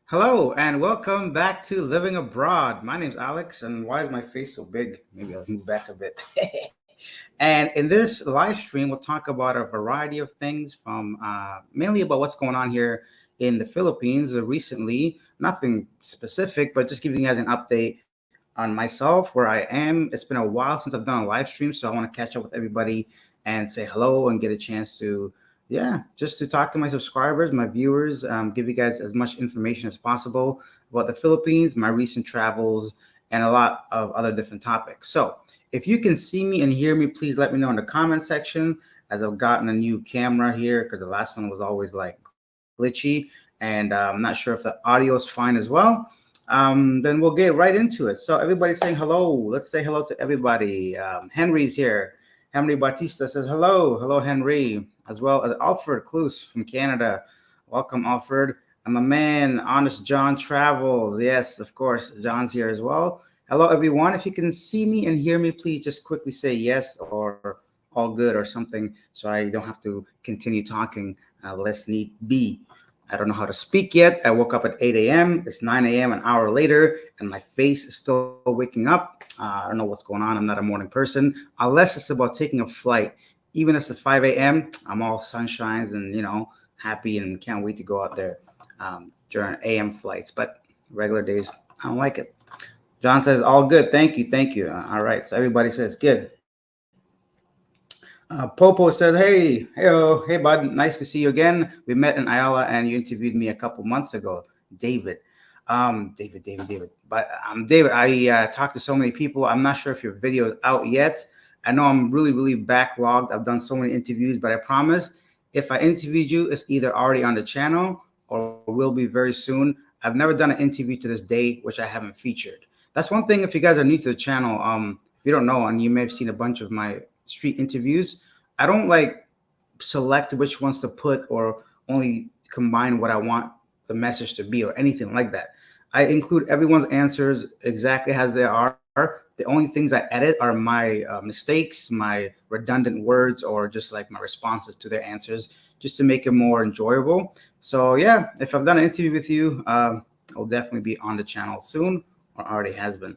Hello and welcome back to Living Abroad. My name's Alex, and why is my face so big? Maybe I'll move back a bit. And in this live stream, we'll talk about a variety of things from mainly about what's going on here in the Philippines recently. Nothing specific, but just giving you guys an update on myself, where I am. It's been a while since I've done a live stream, so I want to catch up with everybody and say hello and get a chance to, yeah, just to talk to my subscribers, my viewers, give you guys as much information as possible about the Philippines, my recent travels, and a lot of other different topics. So if you can see me and hear me, please let me know in the comment section, as I've gotten a new camera here because the last one was always like glitchy, and I'm not sure if the audio is fine as well. Then we'll get right into it. So everybody's saying hello. Let's say hello to everybody. Henry's here. Henry Batista says hello. Hello, Henry, as well as Alfred Cluse from Canada. Welcome, Alfred. I'm a man. Honest John Travels. Yes, of course. John's here as well. Hello, everyone. If you can see me and hear me, please just quickly say yes or all good or something so I don't have to continue talking less need be. I don't know how to speak yet. I woke up at 8 a.m. It's 9 a.m. an hour later, and my face is still waking up. I don't know what's going on. I'm not a morning person, unless it's about taking a flight. Even if it's 5 a.m., I'm all sunshines and, happy and can't wait to go out there during AM flights. But regular days, I don't like it. John says, all good. Thank you. Thank you. All right. So everybody says, good. Popo says, hey, bud, nice to see you again. We met in Ayala and you interviewed me a couple months ago. David. David. But David, I talked to so many people. I'm not sure if your video is out yet. I know I'm really, really backlogged. I've done so many interviews, but I promise if I interviewed you, it's either already on the channel or will be very soon. I've never done an interview to this day, which I haven't featured. That's one thing. If you guys are new to the channel, if you don't know, and you may have seen a bunch of my street interviews, I don't like select which ones to put or only combine what I want the message to be or anything like that. I include everyone's answers exactly as they are. The only things I edit are my mistakes, my redundant words, or just like my responses to their answers, just to make it more enjoyable. So yeah, if I've done an interview with you, I'll definitely be on the channel soon, or already has been.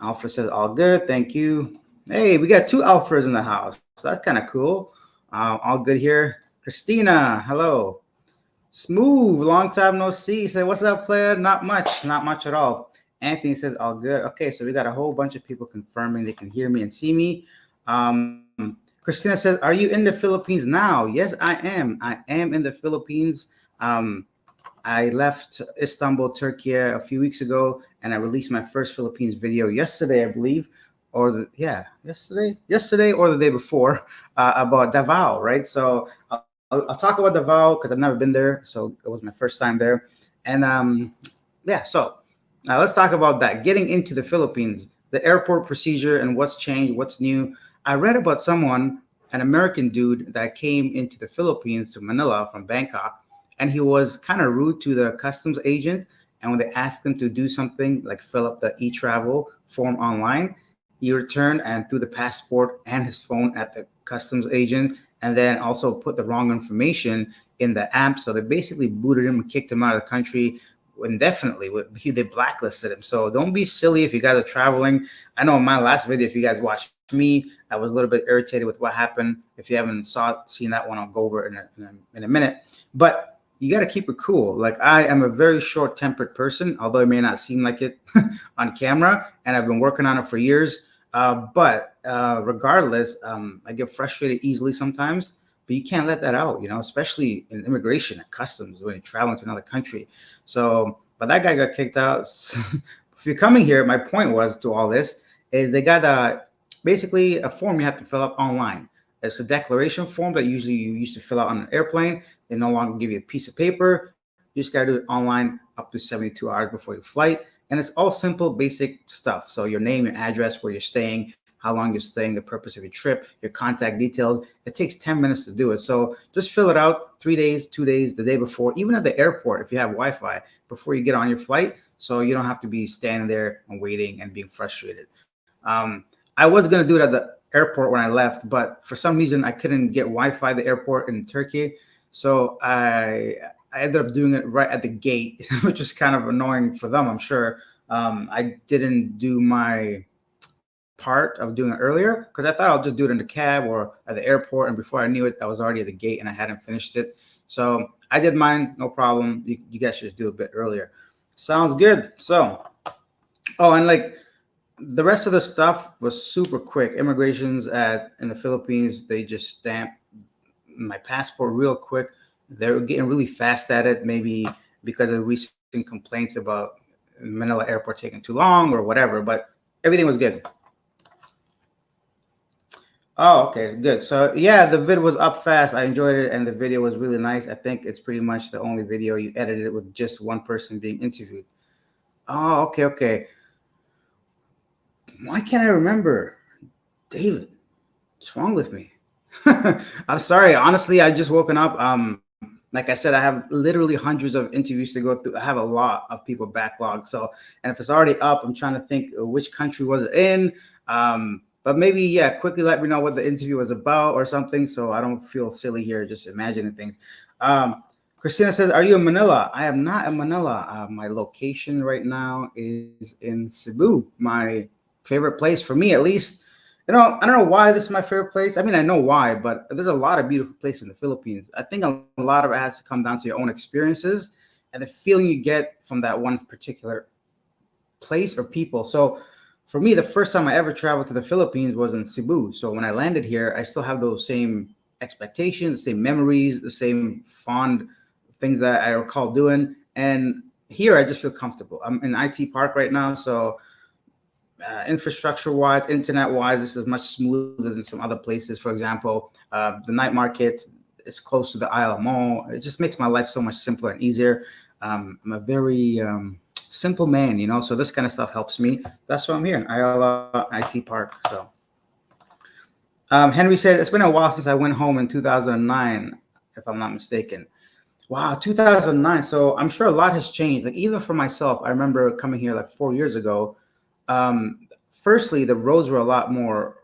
Alpha says all good, thank you. Hey, we got two Alphas in the house. So that's kind of cool. All good here. Christina, hello. Smooth, long time no see. Say, what's up, player? Not much at all. Anthony says, all good. Okay, so we got a whole bunch of people confirming they can hear me and see me. Christina says, are you in the Philippines now? Yes, I am. I am in the Philippines. Um, I left Istanbul, Turkey a few weeks ago, and I released my first Philippines video yesterday, I believe, or yesterday or the day before, about Davao, right? So I'll talk about Davao because I've never been there, so it was my first time there, and yeah. So now let's talk about that. Getting into the Philippines, the airport procedure, and what's changed, what's new. I read about someone, an American dude that came into the Philippines to Manila from Bangkok, and he was kind of rude to the customs agent. And when they asked him to do something like fill up the e-travel form online, he returned and threw the passport and his phone at the customs agent, and then also put the wrong information in the app. So they basically booted him and kicked him out of the country indefinitely. They blacklisted him. So don't be silly if you guys are traveling. I know in my last video, if you guys watched me, I was a little bit irritated with what happened. If you haven't seen that one, I'll go over it in a minute. But you got to keep it cool. Like, I am a very short tempered person, although it may not seem like it on camera, and I've been working on it for years. But regardless, I get frustrated easily sometimes. But you can't let that out, especially in immigration and customs when you're traveling to another country. So, but that guy got kicked out. If you're coming here, my point was to all this is they got basically a form you have to fill up online. It's a declaration form that usually you used to fill out on an airplane. They no longer give you a piece of paper. You just got to do it online up to 72 hours before your flight. And it's all simple, basic stuff. So your name, your address, where you're staying, how long you're staying, the purpose of your trip, your contact details. It takes 10 minutes to do it. So just fill it out 3 days, 2 days, the day before, even at the airport if you have Wi-Fi, before you get on your flight. So you don't have to be standing there and waiting and being frustrated. I was going to do it at the airport when I left, but for some reason I couldn't get Wi-Fi at the airport in Turkey. So I I ended up doing it right at the gate, which is kind of annoying for them, I'm sure. I didn't do my part of doing it earlier because I thought I'll just do it in the cab or at the airport. And before I knew it, I was already at the gate and I hadn't finished it. So I did mine, no problem. You guys should just do it a bit earlier. Sounds good. So, oh, and like the rest of the stuff was super quick. Immigrations at in the Philippines, they just stamped my passport real quick. They're getting really fast at it, maybe because of recent complaints about Manila Airport taking too long or whatever. But everything was good. Oh, okay, good. So yeah, the vid was up fast. I enjoyed it, and the video was really nice. I think it's pretty much the only video you edited with just one person being interviewed. Oh, okay, okay. Why can't I remember? David, what's wrong with me? I'm sorry. Honestly, I just woken up. Like I said, I have literally hundreds of interviews to go through. I have a lot of people backlogged. So, and if it's already up, I'm trying to think which country was it in. But maybe, yeah, quickly let me know what the interview was about or something, so I don't feel silly here just imagining things. Um, Christina says, "Are you in Manila?" I am not in Manila. My location right now is in Cebu, my favorite place for me, at least. I don't know why this is my favorite place. I mean, I know why, but there's a lot of beautiful places in the Philippines. I think a lot of it has to come down to your own experiences and the feeling you get from that one particular place or people. So for me, the first time I ever traveled to the Philippines was in Cebu. So when I landed here, I still have those same expectations, the same memories, the same fond things that I recall doing. And here, I just feel comfortable. I'm in IT Park right now, so infrastructure wise, internet wise, this is much smoother than some other places. For example, the night market is close to the Isle of Mall. It just makes my life so much simpler and easier. I'm a very simple man, so this kind of stuff helps me. That's why I'm here in Ayala IT Park. So, Henry said, it's been a while since I went home in 2009, if I'm not mistaken. Wow, 2009. So I'm sure a lot has changed. Like even for myself, I remember coming here like 4 years ago. Firstly, the roads were a lot more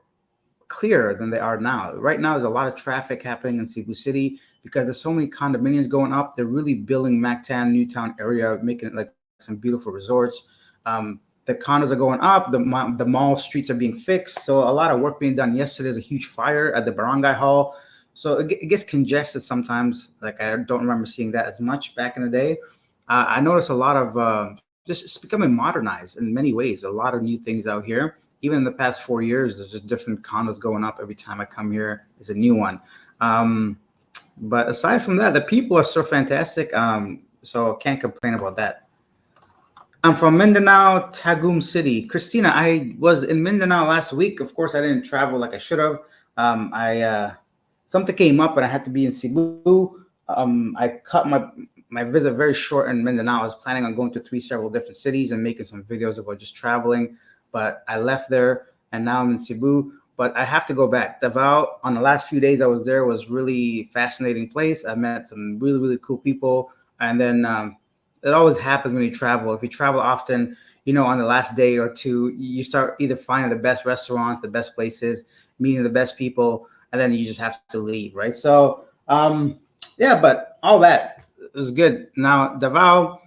clearer than they are now. Right now, there's a lot of traffic happening in Cebu City because there's so many condominiums going up. They're really building Mactan, Newtown area, making it like some beautiful resorts. The condos are going up. The mall streets are being fixed. So a lot of work being done. Yesterday, there's a huge fire at the barangay hall. So it gets congested sometimes. Like I don't remember seeing that as much back in the day. I noticed a lot of just it's becoming modernized in many ways. A lot of new things out here. Even in the past 4 years, there's just different condos going up every time I come here. There's a new one. Um, but aside from that, the people are so fantastic. So can't complain about that. I'm from Mindanao, Tagum City. Christina, I was in Mindanao last week. Of course, I didn't travel like I should have. I Something came up and I had to be in Cebu. I cut my visit very short in Mindanao. I was planning on going to several different cities and making some videos about just traveling, but I left there and now I'm in Cebu. But I have to go back. Davao, on the last few days I was there, was really fascinating place. I met some really really cool people, and then it always happens when you travel. If you travel often, on the last day or two, you start either finding the best restaurants, the best places, meeting the best people, and then you just have to leave, right? So, yeah, but all that is good. Now, Davao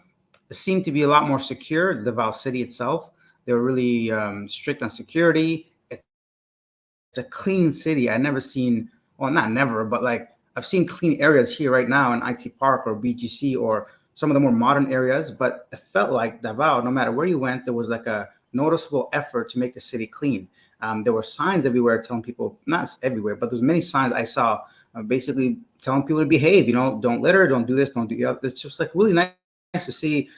seemed to be a lot more secure. The Davao city itself, they were really strict on security. It's a clean city. I never seen, well, not never, but like I've seen clean areas here right now in IT Park or BGC or some of the more modern areas. But it felt like Davao, no matter where you went, there was like a noticeable effort to make the city clean. There were signs everywhere telling people, not everywhere, but there's many signs I saw basically telling people to behave. Don't litter, don't do this, don't do that. It's just like really nice to see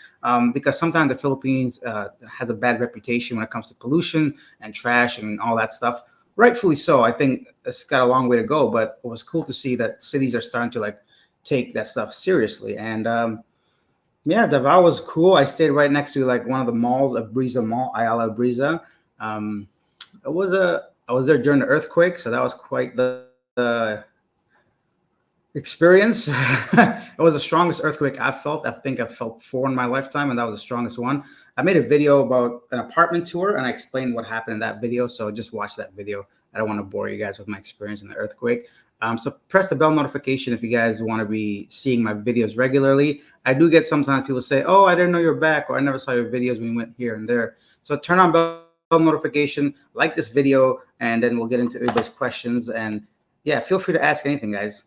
because sometimes the Philippines has a bad reputation when it comes to pollution and trash and all that stuff. Rightfully so. I think it's got a long way to go, but it was cool to see that cities are starting to like take that stuff seriously. And yeah, Davao was cool. I stayed right next to like one of the malls, a Brisa Mall, Ayala Brisa. Um, I was there during the earthquake, so that was quite the Experience. It was the strongest earthquake I've felt. I think I've felt four in my lifetime, and that was the strongest one. I made a video about an apartment tour, and I explained what happened in that video. So just watch that video. I don't want to bore you guys with my experience in the earthquake. So press the bell notification if you guys want to be seeing my videos regularly. I do get sometimes people say, "Oh, I didn't know you're back," or "I never saw your videos when we went here and there." So turn on bell notification, like this video, and then we'll get into everybody's questions. And yeah, feel free to ask anything, guys.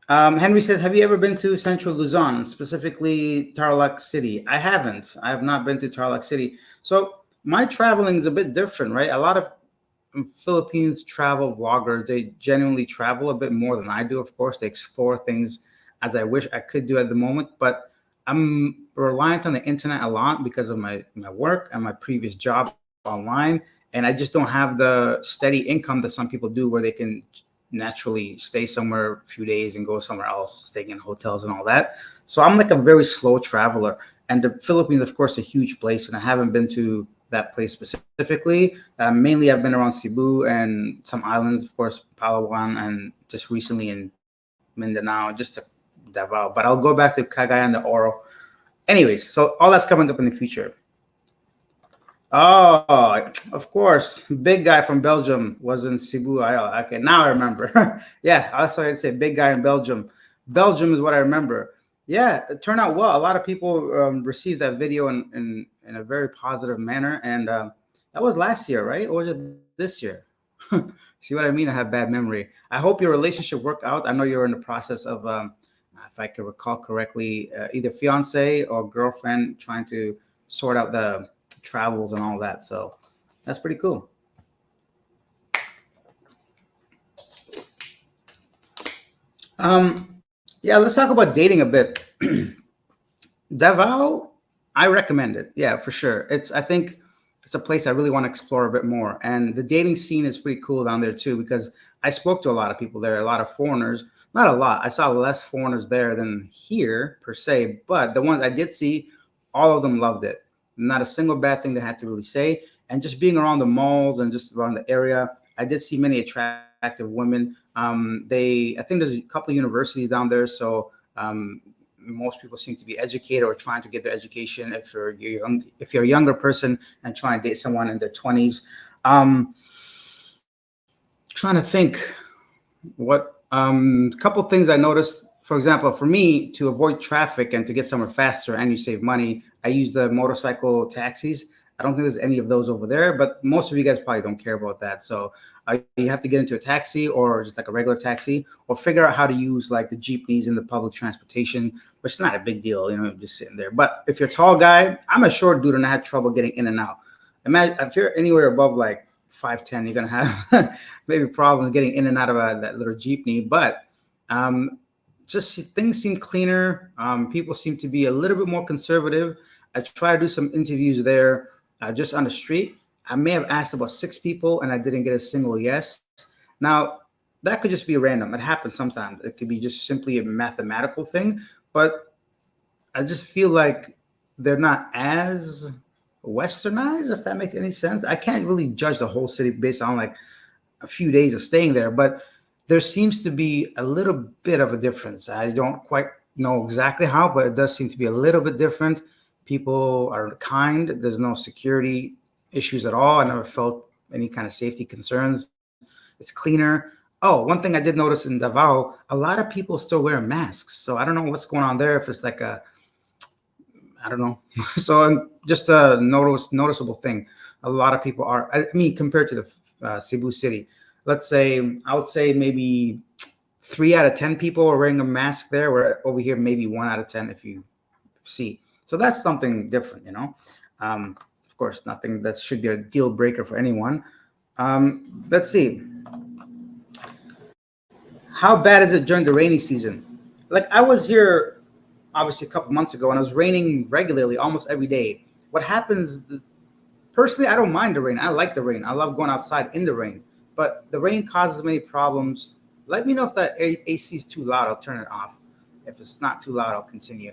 Henry says, "Have you ever been to Central Luzon, specifically Tarlac City?" I haven't. I have not been to Tarlac City. So my traveling is a bit different, right? A lot of Philippines travel vloggers, they genuinely travel a bit more than I do. Of course, they explore things as I wish I could do at the moment, but I'm reliant on the internet a lot because of my work and my previous job online, and I just don't have the steady income that some people do, where they can naturally stay somewhere a few days and go somewhere else, staying in hotels and all that. So I'm like a very slow traveler. And the Philippines, of course, a huge place, and I haven't been to that place specifically. Mainly, I've been around Cebu and some islands, of course, Palawan, and just recently in Mindanao, just to Davao. But I'll go back to Cagayan de Oro. Anyways, so all that's coming up in the future. Oh, of course. Big guy from Belgium was in Cebu. Okay, now I remember. Yeah, also I'd say big guy in Belgium. Belgium is what I remember. Yeah, it turned out well. A lot of people received that video in a very positive manner. And that was last year, right? Or was it this year? See what I mean? I have bad memory. I hope your relationship worked out. I know you're in the process of, if I can recall correctly, either fiance or girlfriend trying to sort out the travels and all that. So that's pretty cool. Yeah, let's talk about dating a bit. Davao, I recommend it. Yeah, for sure. I think it's a place I really want to explore a bit more. And the dating scene is pretty cool down there too, because I spoke to a lot of people there, a lot of foreigners. Not a lot. I saw less foreigners there than here per se, but the ones I did see, all of them loved it. Not a single bad thing they had to really say. And just being around the malls and just around the area, I did see many attractive women. I think there's a couple of universities down there, so most people seem to be educated or trying to get their education. If you're a younger person and trying to date someone in their 20s, trying to think what couple things I noticed. For example, for me to avoid traffic and to get somewhere faster and you save money, I use the motorcycle taxis. I don't think there's any of those over there, but most of you guys probably don't care about that. So you have to get into a taxi or just like a regular taxi, or figure out how to use like the jeepneys and the public transportation, which is not a big deal, just sitting there. But if you're a tall guy, I'm a short dude and I had trouble getting in and out. Imagine if you're anywhere above like 5'10", you're gonna have maybe problems getting in and out of that little jeepney. But just things seem cleaner. People seem to be a little bit more conservative. I try to do some interviews there just on the street. I may have asked about 6 people and I didn't get a single yes. Now, that could just be random. It happens sometimes. It could be just simply a mathematical thing. But I just feel like they're not as westernized, if that makes any sense. I can't really judge the whole city based on like a few days of staying there, but there seems to be a little bit of a difference. I don't quite know exactly how, but it does seem to be a little bit different. People are kind. There's no security issues at all. I never felt any kind of safety concerns. It's cleaner. Oh, one thing I did notice in Davao, a lot of people still wear masks. So I don't know what's going on there. If it's like I don't know. So just a noticeable thing. A lot of people are. I mean, compared to the Cebu city, let's say I would say maybe 3 out of 10 people are wearing a mask there. Where over here, maybe 1 out of 10 if you see. So that's something different. Of course, nothing that should be a deal breaker for anyone. Let's see. How bad is it during the rainy season? Like I was here obviously a couple months ago and it was raining regularly almost every day. What happens personally, I don't mind the rain. I like the rain. I love going outside in the rain. But the rain causes many problems. Let me know if that AC is too loud. I'll turn it off. If it's not too loud, I'll continue.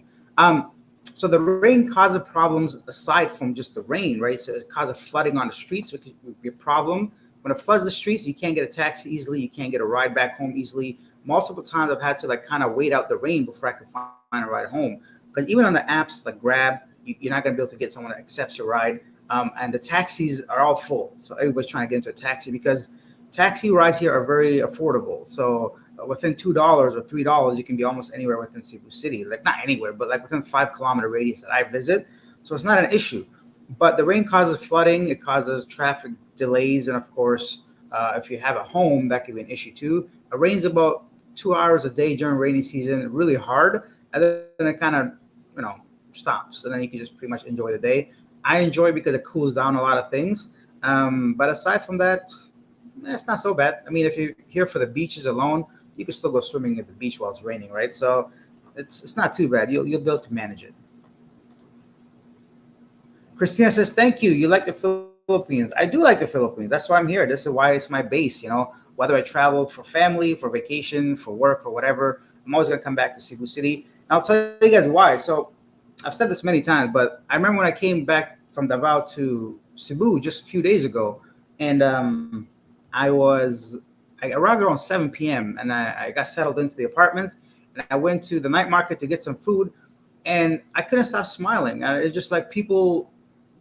So the rain causes problems aside from just the rain, right? So it causes flooding on the streets, which could be a problem. when it floods the streets, you can't get a taxi easily. You can't get a ride back home easily. Multiple times I've had to like kind of wait out the rain before I could find a ride home. Because even on the apps like Grab, you're not going to be able to get someone that accepts your ride. And the taxis are all full. So everybody's trying to get into a taxi because taxi rides here are very affordable. So within $2 or $3, you can be almost anywhere within Cebu City. Like not anywhere, but like within 5 kilometer radius that I visit. So it's not an issue. But the rain causes flooding. It causes traffic delays, and of course, if you have a home, that could be an issue too. It rains about 2 hours a day during rainy season, really hard, and then it kind of, you know, stops, and then you can just pretty much enjoy the day. I enjoy it because it cools down a lot of things. But aside from that, it's not so bad. I mean, if you're here for the beaches alone, you can still go swimming at the beach while it's raining, right? So it's not too bad. You'll be able to manage it. Christina says, "Thank you. You like the Philippines. I do like the Philippines. That's why I'm here. This is why it's my base. You know, whether I travel for family, for vacation, for work, or whatever, I'm always gonna come back to Cebu City. And I'll tell you guys why. So I've said this many times, but I remember when I came back from Davao to Cebu just a few days ago, and I was I arrived around 7 p.m. and I got settled into the apartment, and I went to the night market to get some food, and I couldn't stop smiling. It's just like people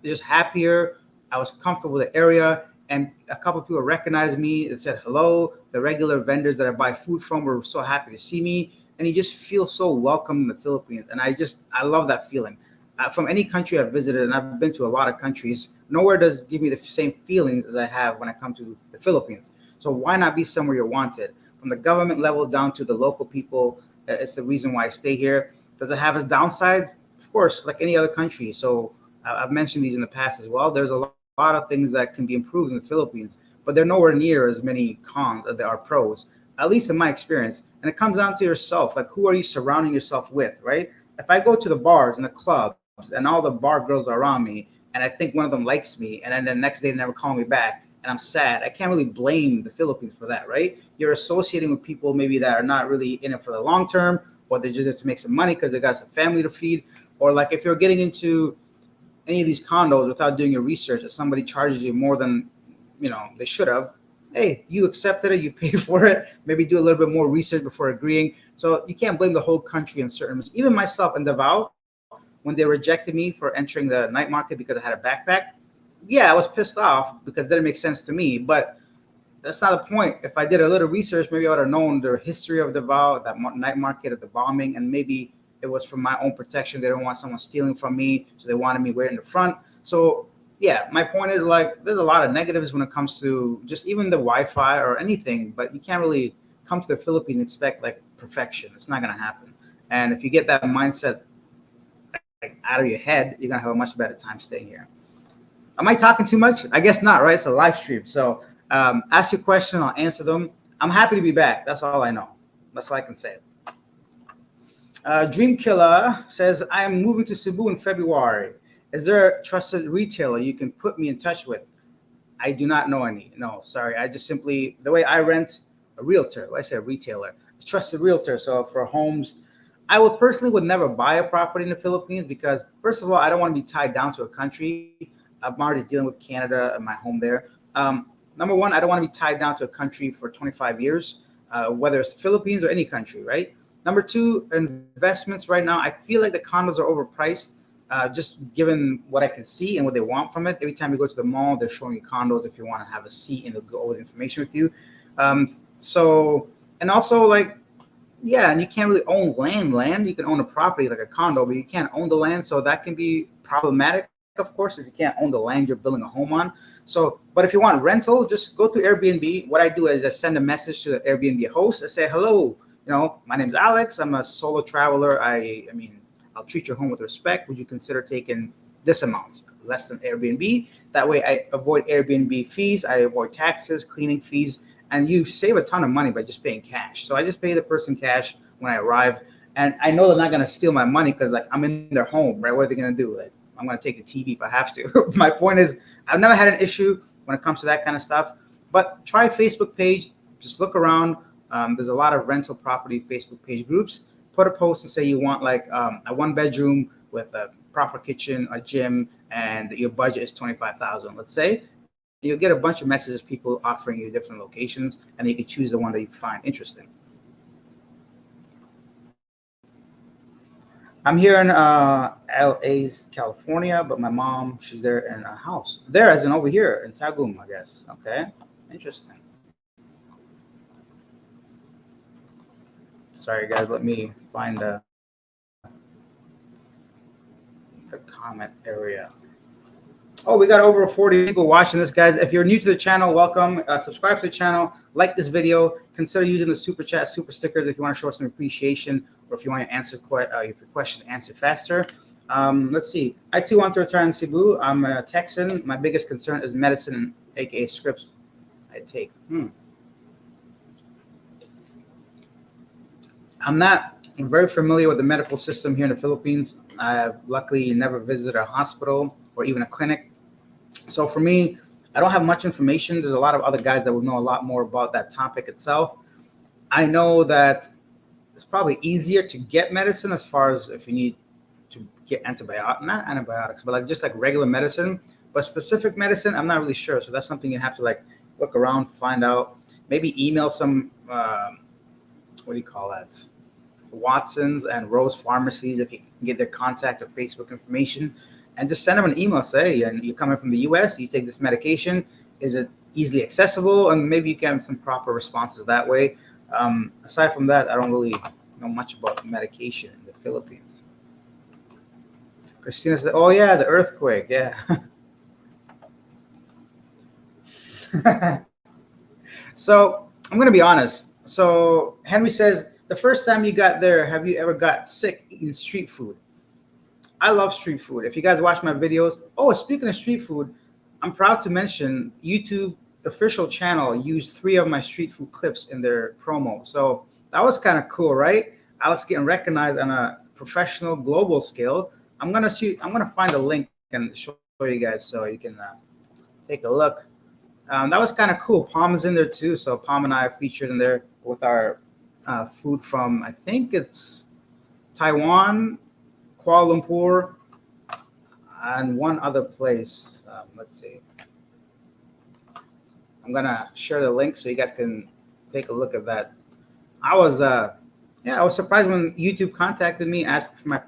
just happier. I was comfortable with the area, and a couple of people recognized me and said hello. The regular vendors that I buy food from were so happy to see me, and you just feel so welcome in the Philippines. And I love that feeling. From any country I've visited, and I've been to a lot of countries, nowhere does give me the same feelings as I have when I come to the Philippines. So why not be somewhere you're wanted? From the government level down to the local people, it's the reason why I stay here. Does it have its downsides? Of course, like any other country. So I've mentioned these in the past as well. There's a lot of things that can be improved in the Philippines, but they're nowhere near as many cons as there are pros, at least in my experience. And it comes down to yourself. Like, who are you surrounding yourself with, right? If I go to the bars and the clubs and all the bar girls are around me, and I think one of them likes me, and then the next day they never call me back, and I'm sad, I can't really blame the Philippines for that, right? You're associating with people maybe that are not really in it for the long term, or they're just there to make some money because they got some family to feed. Or like if you're getting into any of these condos without doing your research, if somebody charges you more than they should have, hey, you accepted it, you pay for it, maybe do a little bit more research before agreeing. So you can't blame the whole country on certain, even myself in Davao, when they rejected me for entering the night market because I had a backpack. Yeah, I was pissed off because it didn't make sense to me, but that's not the point. If I did a little research, maybe I would have known the history of Davao, that night market, of the bombing, and maybe it was for my own protection. They don't want someone stealing from me, so they wanted me right in the front. So yeah, my point is, like, there's a lot of negatives when it comes to just even the Wi-Fi or anything, but you can't really come to the Philippines and expect like perfection. It's not gonna happen. And if you get that mindset like out of your head, you're gonna have a much better time staying here. Am I talking too much? I guess not, right? It's a live stream. So ask your question, I'll answer them. I'm happy to be back. That's all I know. That's all I can say. Dream Killer says, I am moving to Cebu in February. Is there a trusted retailer you can put me in touch with? I do not know any. No, sorry. I just simply, the way I rent, a realtor, I say a retailer, a trusted realtor. So for homes, I would personally would never buy a property in the Philippines because, first of all, I don't want to be tied down to a country. I'm already dealing with Canada and my home there. Number one, I don't want to be tied down to a country for 25 years, whether it's the Philippines or any country, right? Number two, investments right now, I feel like the condos are overpriced, just given what I can see and what they want from it. Every time you go to the mall, they're showing you condos if you want to have a seat and they'll go over the information with you. So, and also like, yeah, and you can't really own land. You can own a property like a condo, but you can't own the land. So that can be problematic, of course, if you can't own the land you're building a home on. So, but if you want rental, just go to Airbnb. What I do is I send a message to the Airbnb host. I say, hello, my name's Alex. I'm a solo traveler. I mean, I'll treat your home with respect. Would you consider taking this amount, less than Airbnb? That way I avoid Airbnb fees. I avoid taxes, cleaning fees, and you save a ton of money by just paying cash. So I just pay the person cash when I arrive. And I know they're not going to steal my money because like I'm in their home, right? What are they going to do? Like, I'm going to take the TV if I have to. My point is, I've never had an issue when it comes to that kind of stuff. But try Facebook page. Just look around. There's a lot of rental property Facebook page groups. Put a post and say you want like a 1 bedroom with a proper kitchen, a gym, and your budget is 25,000, let's say. you'll get a bunch of messages, people offering you different locations, and you can choose the one that you find interesting. I'm here in LA's California, but my mom, she's there in a house. There, as in over here in Tagum, I guess. Okay, interesting. Sorry, guys. Let me find the comment area. Oh, we got over 40 people watching this, guys. If you're new to the channel, welcome. Subscribe to the channel, like this video. Consider using the super chat, super stickers if you want to show some appreciation, or if you want to answer your questions answered faster. Let's see. I too want to retire in Cebu. I'm a Texan. My biggest concern is medicine, aka scripts I take. I'm not very familiar with the medical system here in the Philippines. I've luckily never visited a hospital or even a clinic. So for me, I don't have much information. There's a lot of other guys that would know a lot more about that topic itself. I know that it's probably easier to get medicine as far as if you need to get not antibiotics, but like just like regular medicine. But specific medicine, I'm not really sure. So that's something you have to like look around, find out. Maybe email some, what do you call that? Watson's and Rose pharmacies if you can get their contact or Facebook information, and just send them an email. Say, and you're coming from the U.S., you take this medication. Is it easily accessible? And maybe you can have some proper responses that way. Aside from that, I don't really know much about medication in the Philippines. Christina said, "Oh yeah, the earthquake, yeah." So I'm gonna be honest. So Henry says, the first time you got there, have you ever got sick eating street food? I love street food. If you guys watch my videos, oh, speaking of street food, I'm proud to mention YouTube official channel used 3 of my street food clips in their promo. So that was kind of cool, right? I was getting recognized on a professional global scale. I'm gonna find a link and show you guys so you can take a look. That was kind of cool. Palm is in there too. So Palm and I are featured in there with our food from, I think it's Taiwan, Kuala Lumpur, and one other place. Let's see. I'm gonna share the link so you guys can take a look at that. I was surprised when YouTube contacted me, asked for my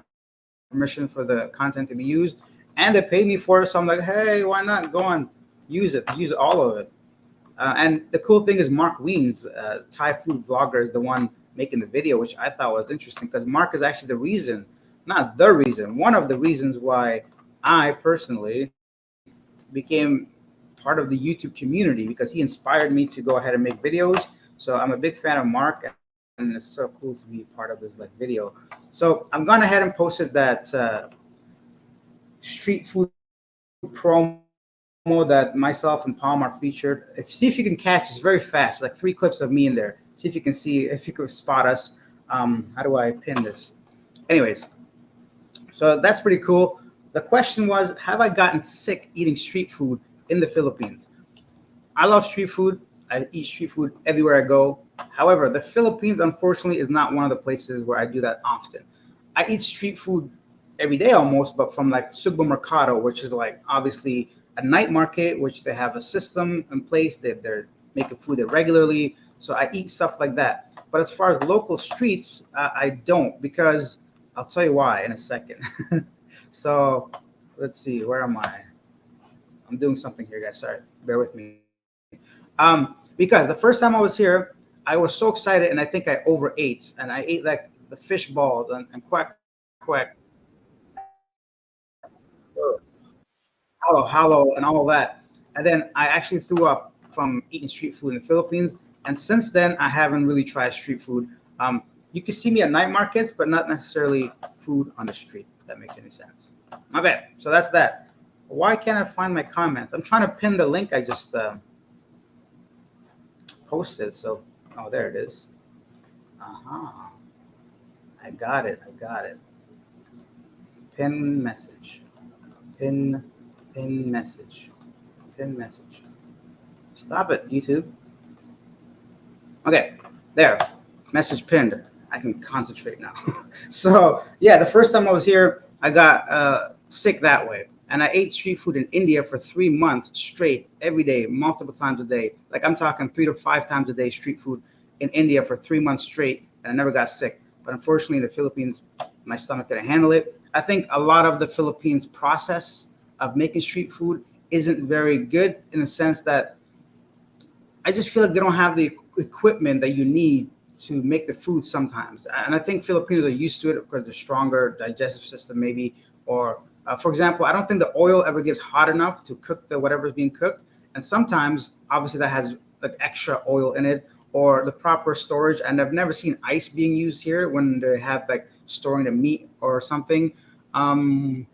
permission for the content to be used, and they paid me for it. So I'm like, hey, why not? Go on, use all of it. And the cool thing is Mark Wiens, Thai food vlogger, is the one making the video, which I thought was interesting because Mark is actually the reason, not the reason, one of the reasons why I personally became part of the YouTube community, because he inspired me to go ahead and make videos. So I'm a big fan of Mark, and it's so cool to be part of this like video. So I'm gone ahead and posted that street food promo that myself and Palm are featured. See if you can catch. It's very fast, like 3 clips of me in there. See if you can see, if you could spot us. How do I pin this? Anyways, so that's pretty cool. The question was, have I gotten sick eating street food in the Philippines? I love street food. I eat street food everywhere I go. However, the Philippines, unfortunately, is not one of the places where I do that often. I eat street food every day almost, but from like Cebu Mercado, which is like obviously a night market, which they have a system in place that they're making food there regularly. So I eat stuff like that. But as far as local streets, I don't, because I'll tell you why in a second. So let's see, where am I? I'm doing something here, guys. Sorry, bear with me. Because the first time I was here, I was so excited, and I think I overate, and I ate like the fish balls and quack, quack, hollow, and all of that. And then I actually threw up from eating street food in the Philippines. And since then, I haven't really tried street food. You can see me at night markets, but not necessarily food on the street, if that makes any sense. My bad. So that's that. Why can't I find my comments? I'm trying to pin the link I just posted. So, oh, there it is. I got it. Pin message. Pin message. Pin message. Stop it, YouTube. Okay, there. Message pinned. I can concentrate now. So, yeah, the first time I was here, I got sick that way. And I ate street food in India for 3 months straight, every day, multiple times a day. Like I'm talking 3 to 5 times a day street food in India for 3 months straight, and I never got sick. But unfortunately, in the Philippines, my stomach couldn't handle it. I think a lot of the Philippines process of making street food isn't very good in the sense that I just feel like they don't have the equipment that you need to make the food sometimes. And I think Filipinos are used to it because they're stronger digestive system, maybe. Or, for example, I don't think the oil ever gets hot enough to cook the whatever's being cooked. And sometimes, obviously, that has like extra oil in it or the proper storage. And I've never seen ice being used here when they have like storing the meat or something. Um,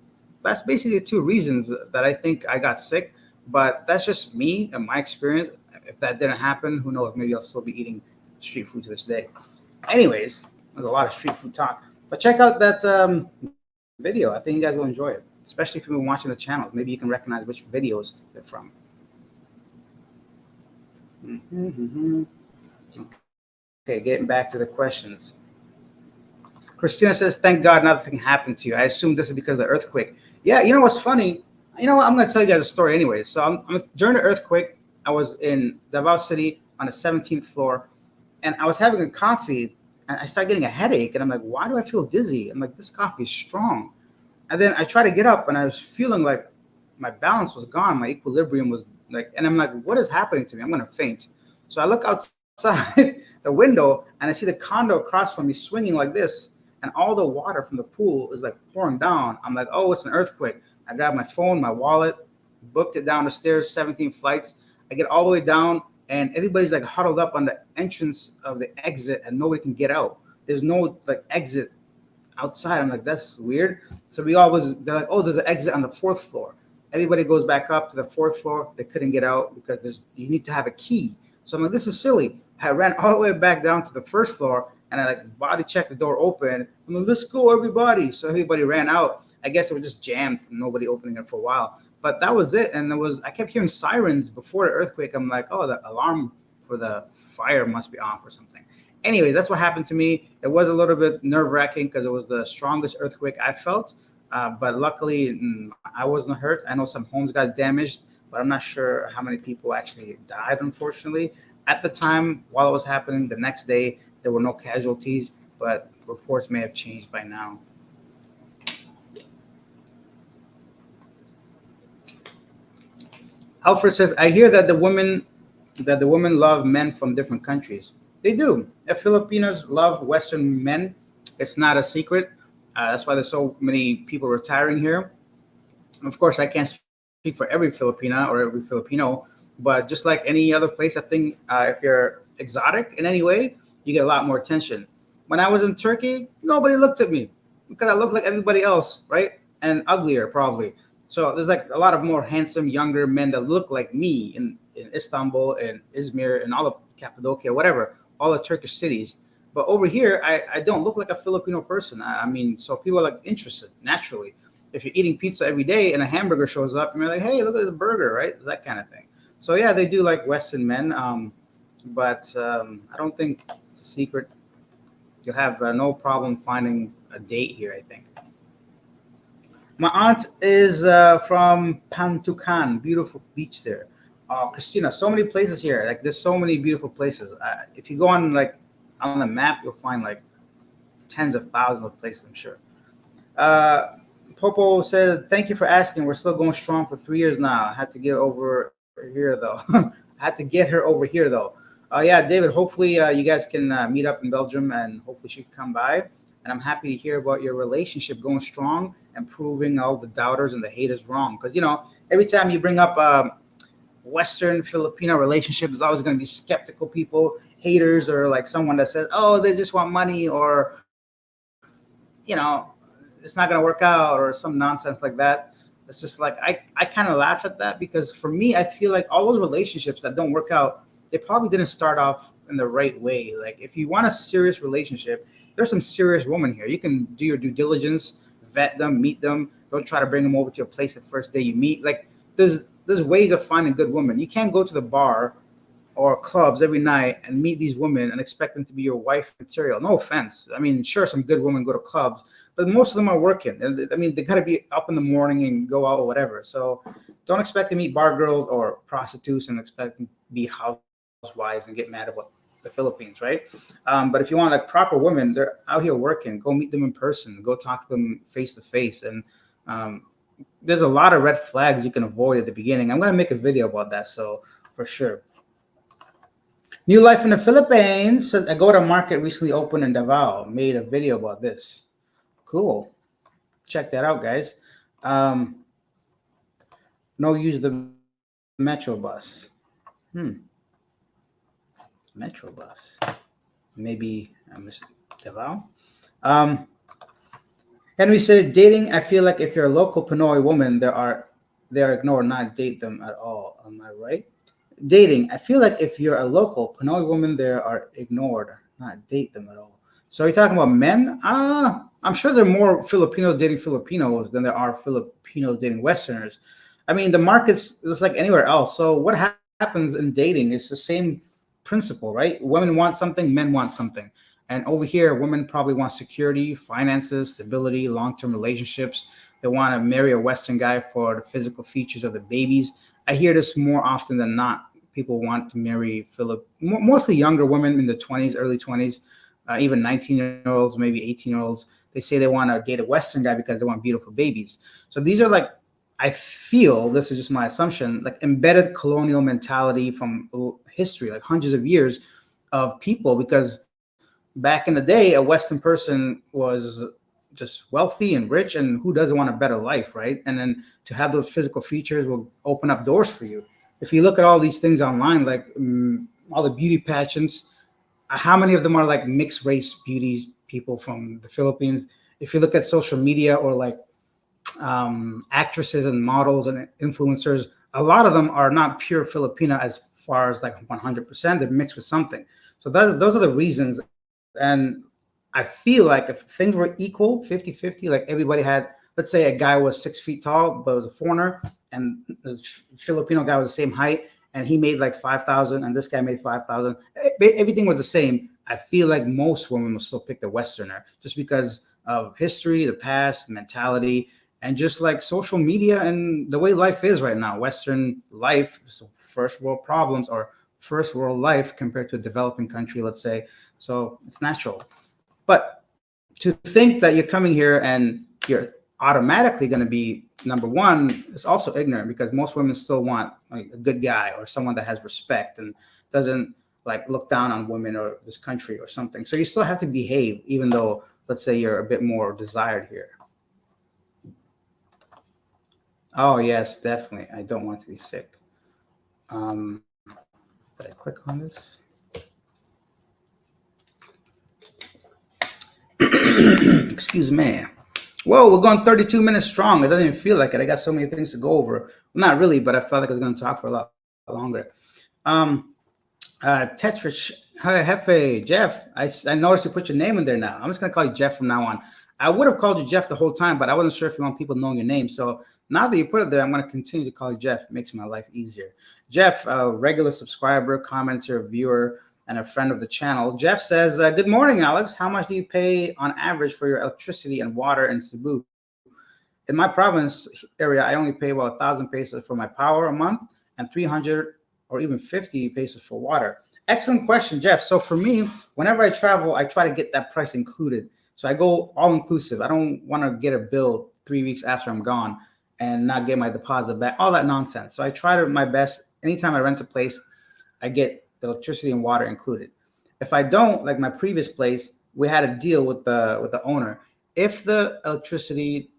that's basically two reasons that I think I got sick. But that's just me and my experience. If that didn't happen, who knows? Maybe I'll still be eating street food to this day. Anyways, there's a lot of street food talk. But check out that video. I think you guys will enjoy it, especially if you've been watching the channel. Maybe you can recognize which videos they're from. Mm-hmm. Okay, getting back to the questions. Christina says, "Thank God nothing happened to you. I assume this is because of the earthquake." Yeah, you know what's funny? You know what? I'm going to tell you guys a story anyway. So during the earthquake, I was in Davao City on the 17th floor, and I was having a coffee, and I started getting a headache, and I'm like, "Why do I feel dizzy?" I'm like, "This coffee is strong." And then I tried to get up, and I was feeling like my balance was gone, my equilibrium was like, and I'm like, "What is happening to me? I'm going to faint." So I look outside the window, and I see the condo across from me swinging like this, and all the water from the pool is like pouring down. I'm like, "Oh, it's an earthquake." I grabbed my phone, my wallet, booked it down the stairs, 17 flights. I get all the way down, and everybody's like huddled up on the entrance of the exit, and nobody can get out. There's no like exit outside. I'm like, that's weird. So they're like, "Oh, there's an exit on the fourth floor." Everybody goes back up to the fourth floor. They couldn't get out because you need to have a key. So I'm like, this is silly. I ran all the way back down to the first floor, and I like body checked the door open. I'm like, "Let's go, everybody." So everybody ran out. I guess it was just jammed from nobody opening it for a while. But that was it. And I kept hearing sirens before the earthquake. I'm like, "Oh, the alarm for the fire must be off or something." Anyway, that's what happened to me. It was a little bit nerve wracking because it was the strongest earthquake I felt. But luckily, I wasn't hurt. I know some homes got damaged, but I'm not sure how many people actually died, unfortunately. At the time, while it was happening, the next day, there were no casualties, but reports may have changed by now. Alfred says, "I hear that the women love men from different countries." They do. If Filipinos love Western men, it's not a secret. That's why there's so many people retiring here. Of course, I can't speak for every Filipina or every Filipino, but just like any other place, I think if you're exotic in any way, you get a lot more attention. When I was in Turkey, nobody looked at me because I looked like everybody else, right? And uglier, probably. So there's like a lot of more handsome, younger men that look like me in Istanbul and Izmir and all of Cappadocia, whatever, all the Turkish cities. But over here, I don't look like a Filipino person. I mean, so people are like interested naturally. If you're eating pizza every day and a hamburger shows up, and you're like, "Hey, look at this burger," right? That kind of thing. So yeah, they do like Western men, but I don't think it's a secret. You'll have no problem finding a date here, I think. My aunt is from Pantukan, beautiful beach there. Oh, Christina, so many places here. Like there's so many beautiful places. If you go on the map, you'll find like tens of thousands of places, I'm sure. Uh, Popo said, "Thank you for asking. We're still going strong for 3 years now. I had to get over here though. I had to get her over here though." Yeah, David. Hopefully, you guys can meet up in Belgium, and hopefully she can come by. And I'm happy to hear about your relationship going strong and proving all the doubters and the haters wrong. Because every time you bring up Western Filipino relationship, there's always going to be skeptical people, haters, or like someone that says, "Oh, they just want money," or you know, "It's not going to work out," or some nonsense like that. It's just like I kind of laugh at that because for me, I feel like all those relationships that don't work out, they probably didn't start off in the right way. Like if you want a serious relationship, there's some serious women here. You can do your due diligence, vet them, meet them. Don't try to bring them over to your place the first day you meet. Like there's ways of finding good women. You can't go to the bar or clubs every night and meet these women and expect them to be your wife material. No offense. I mean, sure, some good women go to clubs, but most of them are working. And I mean, they got to be up in the morning and go out or whatever. So don't expect to meet bar girls or prostitutes and expect to be housewives and get mad about the Philippines, right? But if you want like proper women, they're out here working. Go meet them in person. Go talk to them face to face. And um, there's a lot of red flags you can avoid at the beginning. I'm gonna make a video about that, so for sure. New life in the Philippines. A go-to market recently opened in Davao. Made a video about this. Cool. Check that out, guys. Um, no use the metro bus. Hmm. Metro bus. Maybe I missed Davao. Um, Henry said, dating. I feel like if you're a local Pinoy woman, they are ignored, not date them at all. Am I right? Dating. I feel like if you're a local Pinoy woman, they are ignored, not date them at all. So you're talking about men? I'm sure there are more Filipinos dating Filipinos than there are Filipinos dating Westerners. I mean, the market's just like anywhere else. So what happens in dating is the same principle, right? Women want something, men want something. And over here, women probably want security, finances, stability, long-term relationships. They want to marry a Western guy for the physical features of the babies. I hear this more often than not. People want to marry mostly younger women in the 20s, early 20s, even 19-year-olds, maybe 18-year-olds. They say they want to date a Western guy because they want beautiful babies. So these are like, I feel, this is just my assumption, like embedded colonial mentality from history, like hundreds of years of people, because back in the day, a Western person was just wealthy and rich, and who doesn't want a better life, right? And then to have those physical features will open up doors for you. If you look at all these things online, like all the beauty pageants, how many of them are like mixed race beauty people from the Philippines? If you look at social media or like actresses and models and influencers, a lot of them are not pure Filipino as far as like 100%. They're mixed with something. So those are the reasons. And I feel like if things were equal, 50-50, like everybody had, let's say a guy was 6 feet tall, but was a foreigner, and the Filipino guy was the same height, and he made like 5,000, and this guy made 5,000. Everything was the same. I feel like most women will still pick the Westerner just because of history, the past, the mentality, and just like social media and the way life is right now. Western life, so first world problems or first world life compared to a developing country, let's say. So it's natural. But to think that you're coming here and you're automatically going to be number one is also ignorant, because most women still want like a good guy or someone that has respect and doesn't like look down on women or this country or something. So you still have to behave, even though, let's say, you're a bit more desired here. Oh, yes, definitely. I don't want to be sick. Did I click on this? Excuse me. Whoa, we're going 32 minutes strong. It doesn't even feel like it. I got so many things to go over. Well, not really, but I felt like I was going to talk for a lot longer. Um, Tetrich, Hefe, Jeff, I noticed you put your name in there now. I'm just going to call you Jeff from now on. I would have called you Jeff the whole time, but I wasn't sure if you want people knowing your name. So now that you put it there, I'm going to continue to call you Jeff. It makes my life easier. Jeff, a regular subscriber, commenter, viewer, and a friend of the channel. Jeff says, good morning, Alex. How much do you pay on average for your electricity and water in Cebu? In my province area, I only pay about 1,000 pesos for my power a month and 300 or even 50 pesos for water. Excellent question, Jeff. So for me, whenever I travel, I try to get that price included. So I go all inclusive. I don't want to get a bill 3 weeks after I'm gone and not get my deposit back, all that nonsense. So I try to my best. Anytime I rent a place, I get the electricity and water included. If I don't, like my previous place, we had a deal with the owner. If the electricity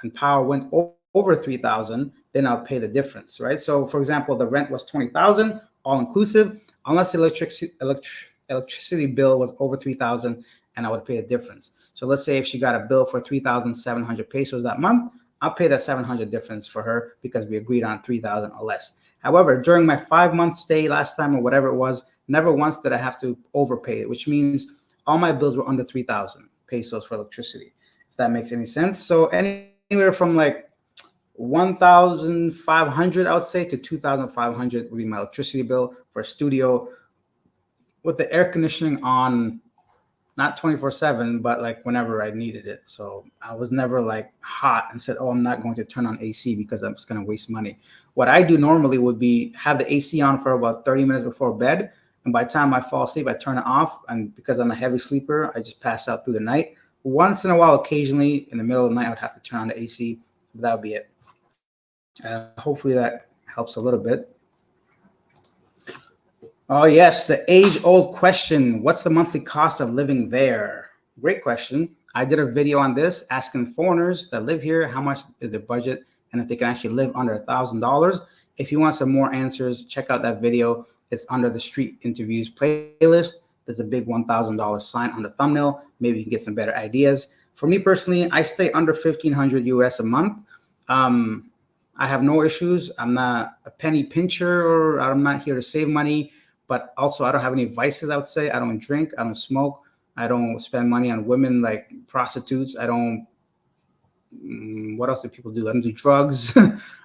and power went over 3,000, then I'll pay the difference, right? So for example, the rent was 20,000, all inclusive, unless the electricity bill was over 3,000, and I would pay the difference. So let's say if she got a bill for 3,700 pesos that month, I'll pay that 700 difference for her because we agreed on 3,000 or less. However, during my 5-month stay last time or whatever it was, never once did I have to overpay it, which means all my bills were under 3,000 pesos for electricity, if that makes any sense. So anywhere from like 1,500, I would say, to 2,500 would be my electricity bill for a studio with the air conditioning on, not 24/7, but like whenever I needed it. So I was never like hot and said, "Oh, I'm not going to turn on AC because I'm just going to waste money." What I do normally would be have the AC on for about 30 minutes before bed, and by the time I fall asleep, I turn it off. And because I'm a heavy sleeper, I just pass out through the night. Once in a while, occasionally in the middle of the night, I would have to turn on the AC. That would be it. Hopefully that helps a little bit. Oh, yes, the age old question. What's the monthly cost of living there? Great question. I did a video on this asking foreigners that live here how much is their budget and if they can actually live under $1,000. If you want some more answers, check out that video. It's under the street interviews playlist. There's a big $1,000 sign on the thumbnail. Maybe you can get some better ideas. For me personally, I stay under 1,500 US a month. Um, I have no issues. I'm not a penny pincher or I'm not here to save money, but also I don't have any vices, I would say. I don't drink, I don't smoke, I don't spend money on women like prostitutes. I don't, what else do people do? I don't do drugs.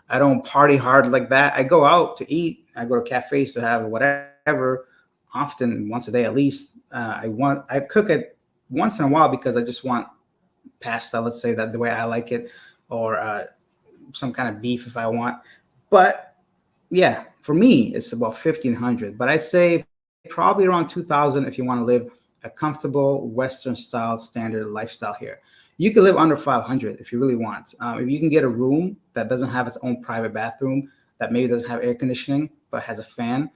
I don't party hard like that. I go out to eat. I go to cafes to have whatever, often once a day at least. I cook it once in a while because I just want pasta, let's say that the way I like it, or some kind of beef if I want. But yeah, for me, it's about 1,500. But I'd say probably around 2,000 if you want to live a comfortable Western style standard lifestyle here. You can live under 500 if you really want. If you can get a room that doesn't have its own private bathroom, that maybe doesn't have air conditioning but has a fan,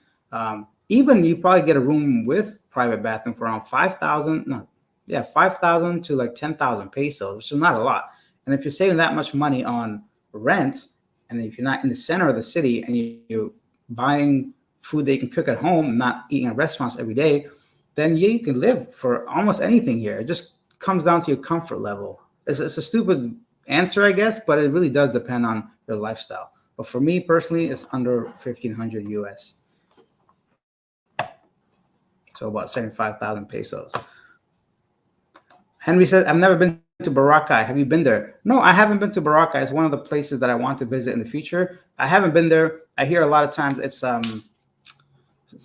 even you probably get a room with private bathroom for around 5,000. No, yeah, 5,000 to like 10,000 pesos, which is not a lot. And if you're saving that much money on rent, and if you're not in the center of the city and you're buying food that you can cook at home, not eating at restaurants every day, then yeah, you can live for almost anything here. It just comes down to your comfort level. It's a stupid answer, I guess, but it really does depend on your lifestyle. But for me personally, it's under 1,500 US. So about 75,000 pesos. Henry says, I've never been to Boracay. Have you been there? No, I haven't been to Boracay. It's one of the places that I want to visit in the future. I haven't been there. I hear a lot of times it's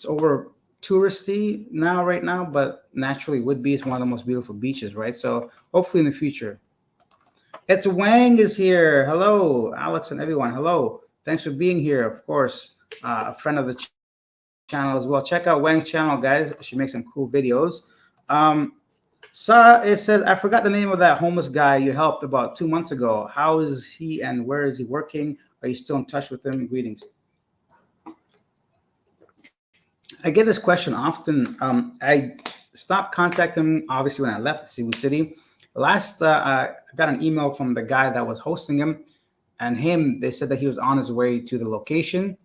over touristy now, right now, but naturally would be. It's one of the most beautiful beaches, right? So hopefully in the future. It's Wang is here. Hello, Alex and everyone. Hello. Thanks for being here. Of course, a friend of the channel as well. Check out Wang's channel, guys. She makes some cool videos. Um, it says, I forgot the name of that homeless guy you helped about 2 months ago. How is he and where is he working? Are you still in touch with him? Greetings. I get this question often. I stopped contacting him, obviously, when I left Cebu City. Last, I got an email from the guy that was hosting him, and they said that he was on his way to the location.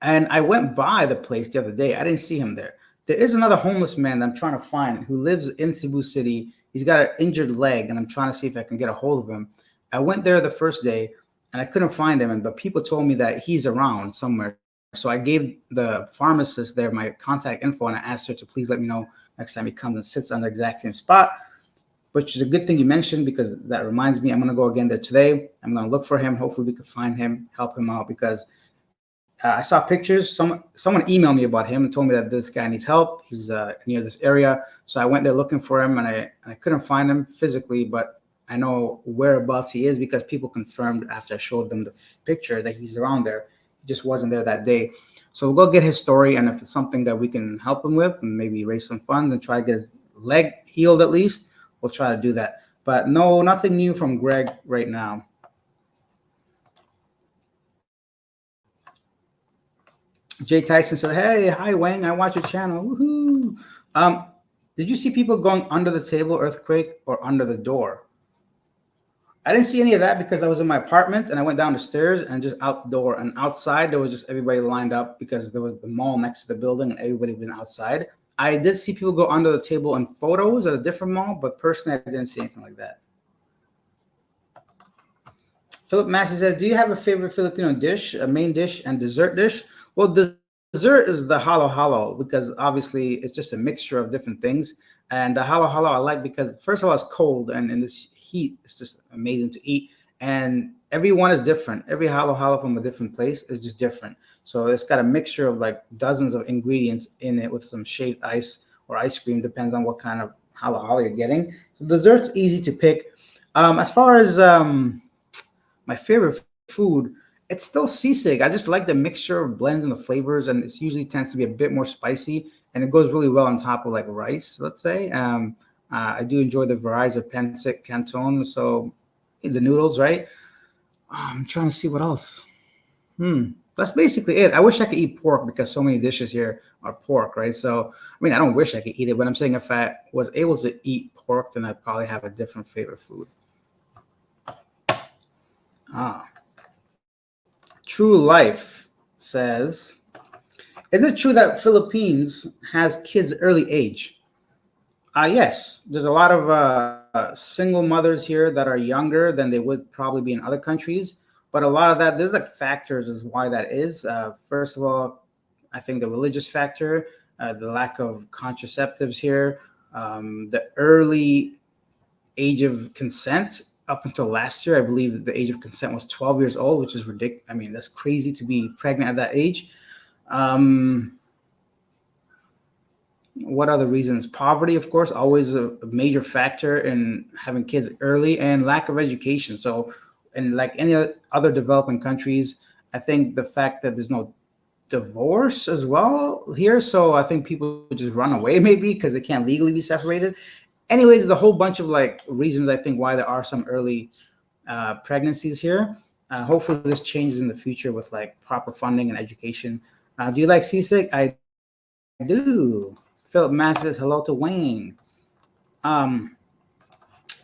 And I went by the place the other day. I didn't see him there. There is another homeless man that I'm trying to find who lives in Cebu City. He's got an injured leg, and I'm trying to see if I can get a hold of him. I went there the first day, and I couldn't find him. But people told me that he's around somewhere. So I gave the pharmacist there my contact info, and I asked her to please let me know next time he comes and sits on the exact same spot, which is a good thing you mentioned because that reminds me I'm going to go again there today. I'm going to look for him. Hopefully we can find him, help him out because I saw pictures. Someone emailed me about him and told me that this guy needs help. He's near this area. So I went there looking for him, and I couldn't find him physically, but I know whereabouts he is because people confirmed after I showed them the picture that he's around there. He just wasn't there that day. So we'll go get his story, and if it's something that we can help him with and maybe raise some funds and try to get his leg healed at least, we'll try to do that. But no, nothing new from Greg right now. Jay Tyson said, "Hey, hi Wang, I watch your channel. Woohoo!" Did you see people going under the table earthquake or under the door? I didn't see any of that because I was in my apartment and I went down the stairs and just outdoor and outside there was just everybody lined up because there was the mall next to the building and everybody was outside. I did see people go under the table in photos at a different mall, but personally I didn't see anything like that. Philip Massey says, do you have a favorite Filipino dish, a main dish and dessert dish? Well, dessert is the halo halo because obviously it's just a mixture of different things. And the halo halo I like because first of all it's cold and in this heat it's just amazing to eat. And everyone is different. Every halo halo from a different place is just different. So it's got a mixture of like dozens of ingredients in it with some shaved ice or ice cream, depends on what kind of halo halo you're getting. So dessert's easy to pick. As far as my favorite food, it's still sisig. I just like the mixture of blends and the flavors, and it usually tends to be a bit more spicy, and it goes really well on top of like rice, let's say. I do enjoy the varieties of pancit canton, so the noodles, right? I'm trying to see what else. That's basically it. I wish I could eat pork because so many dishes here are pork, right? So, I mean, I don't wish I could eat it, but I'm saying if I was able to eat pork, then I'd probably have a different favorite food. Ah, True Life says, is it true that Philippines has kids early age? Yes, there's a lot of single mothers here that are younger than they would probably be in other countries. But a lot of that, there's like factors as why that is. First of all, I think the religious factor, the lack of contraceptives here, the early age of consent. Up until last year, I believe the age of consent was 12 years old, which is ridiculous. I mean, that's crazy to be pregnant at that age. Um, what other reasons? Poverty, of course, always a major factor in having kids early, and lack of education. So, and like any other developing countries, I think the fact that there's no divorce as well here, so I think people just run away maybe because they can't legally be separated. Anyways, there's a whole bunch of like reasons I think why there are some early pregnancies here. Hopefully, this changes in the future with like proper funding and education. Do you like seasick? I do. Philip Mass says hello to Wayne. Um,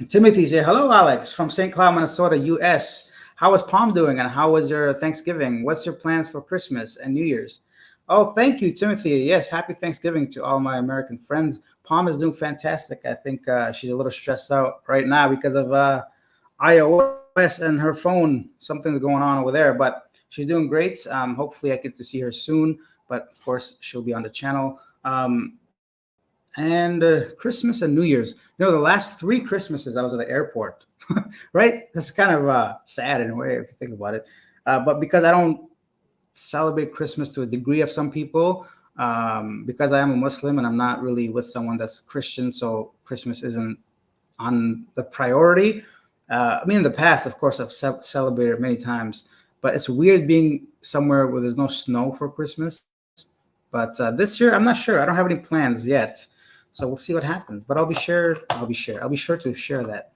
Timothy said hello, Alex from St. Cloud, Minnesota, U.S. How is Palm doing, and how was your Thanksgiving? What's your plans for Christmas and New Year's? Oh, thank you, Timothy. Yes, happy Thanksgiving to all my American friends. Palm is doing fantastic. I think she's a little stressed out right now because of iOS and her phone. Something's going on over there, but she's doing great. Hopefully, I get to see her soon. But of course, she'll be on the channel. And Christmas and New Year's. The last three Christmases I was at the airport, right? That's kind of sad in a way if you think about it. But because I don't celebrate Christmas to a degree of some people, because I am a Muslim and I'm not really with someone that's Christian, so Christmas isn't on the priority. I mean, in the past, of course, I've celebrated many times, but it's weird being somewhere where there's no snow for Christmas. But this year, I'm not sure. I don't have any plans yet, so we'll see what happens. But I'll be sure. I'll be sure to share that.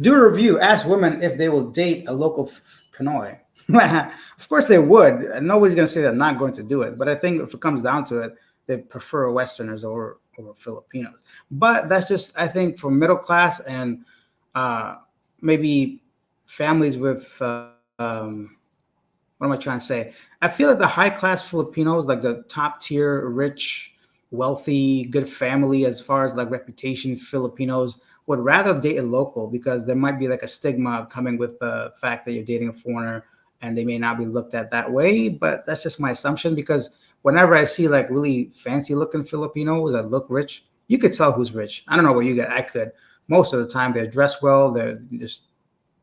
Do a review. Ask women if they will date a local Pinoy. Of course they would. Nobody's going to say they're not going to do it. But I think if it comes down to it, they prefer Westerners over Filipinos. But that's just, I think, for middle class and uh, maybe families with, what am I trying to say? I feel like the high class Filipinos, like the top tier, rich, wealthy, good family, as far as like reputation, Filipinos would rather date a local because there might be like a stigma coming with the fact that you're dating a foreigner and they may not be looked at that way. But that's just my assumption because whenever I see like really fancy looking Filipinos that look rich, you could tell who's rich. I don't know what you get. I could. Most of the time, they're dressed well. They're just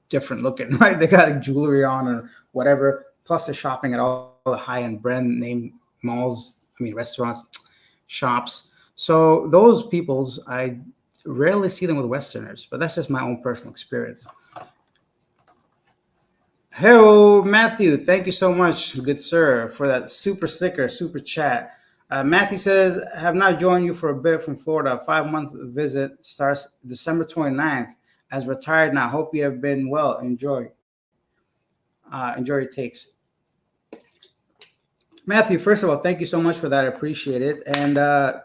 different looking, right? They got like jewelry on or whatever. Plus, they're shopping at all the high end brand name malls. I mean, restaurants, shops. So those peoples, I rarely see them with Westerners, but that's just my own personal experience. Hello, Matthew. Thank you so much, good sir, for that super sticker, super chat. Matthew says, have not joined you for a bit from Florida. 5 month visit starts December 29th. As retired now, hope you have been well. Enjoy your takes. Matthew, first of all, thank you so much for that. I appreciate it. And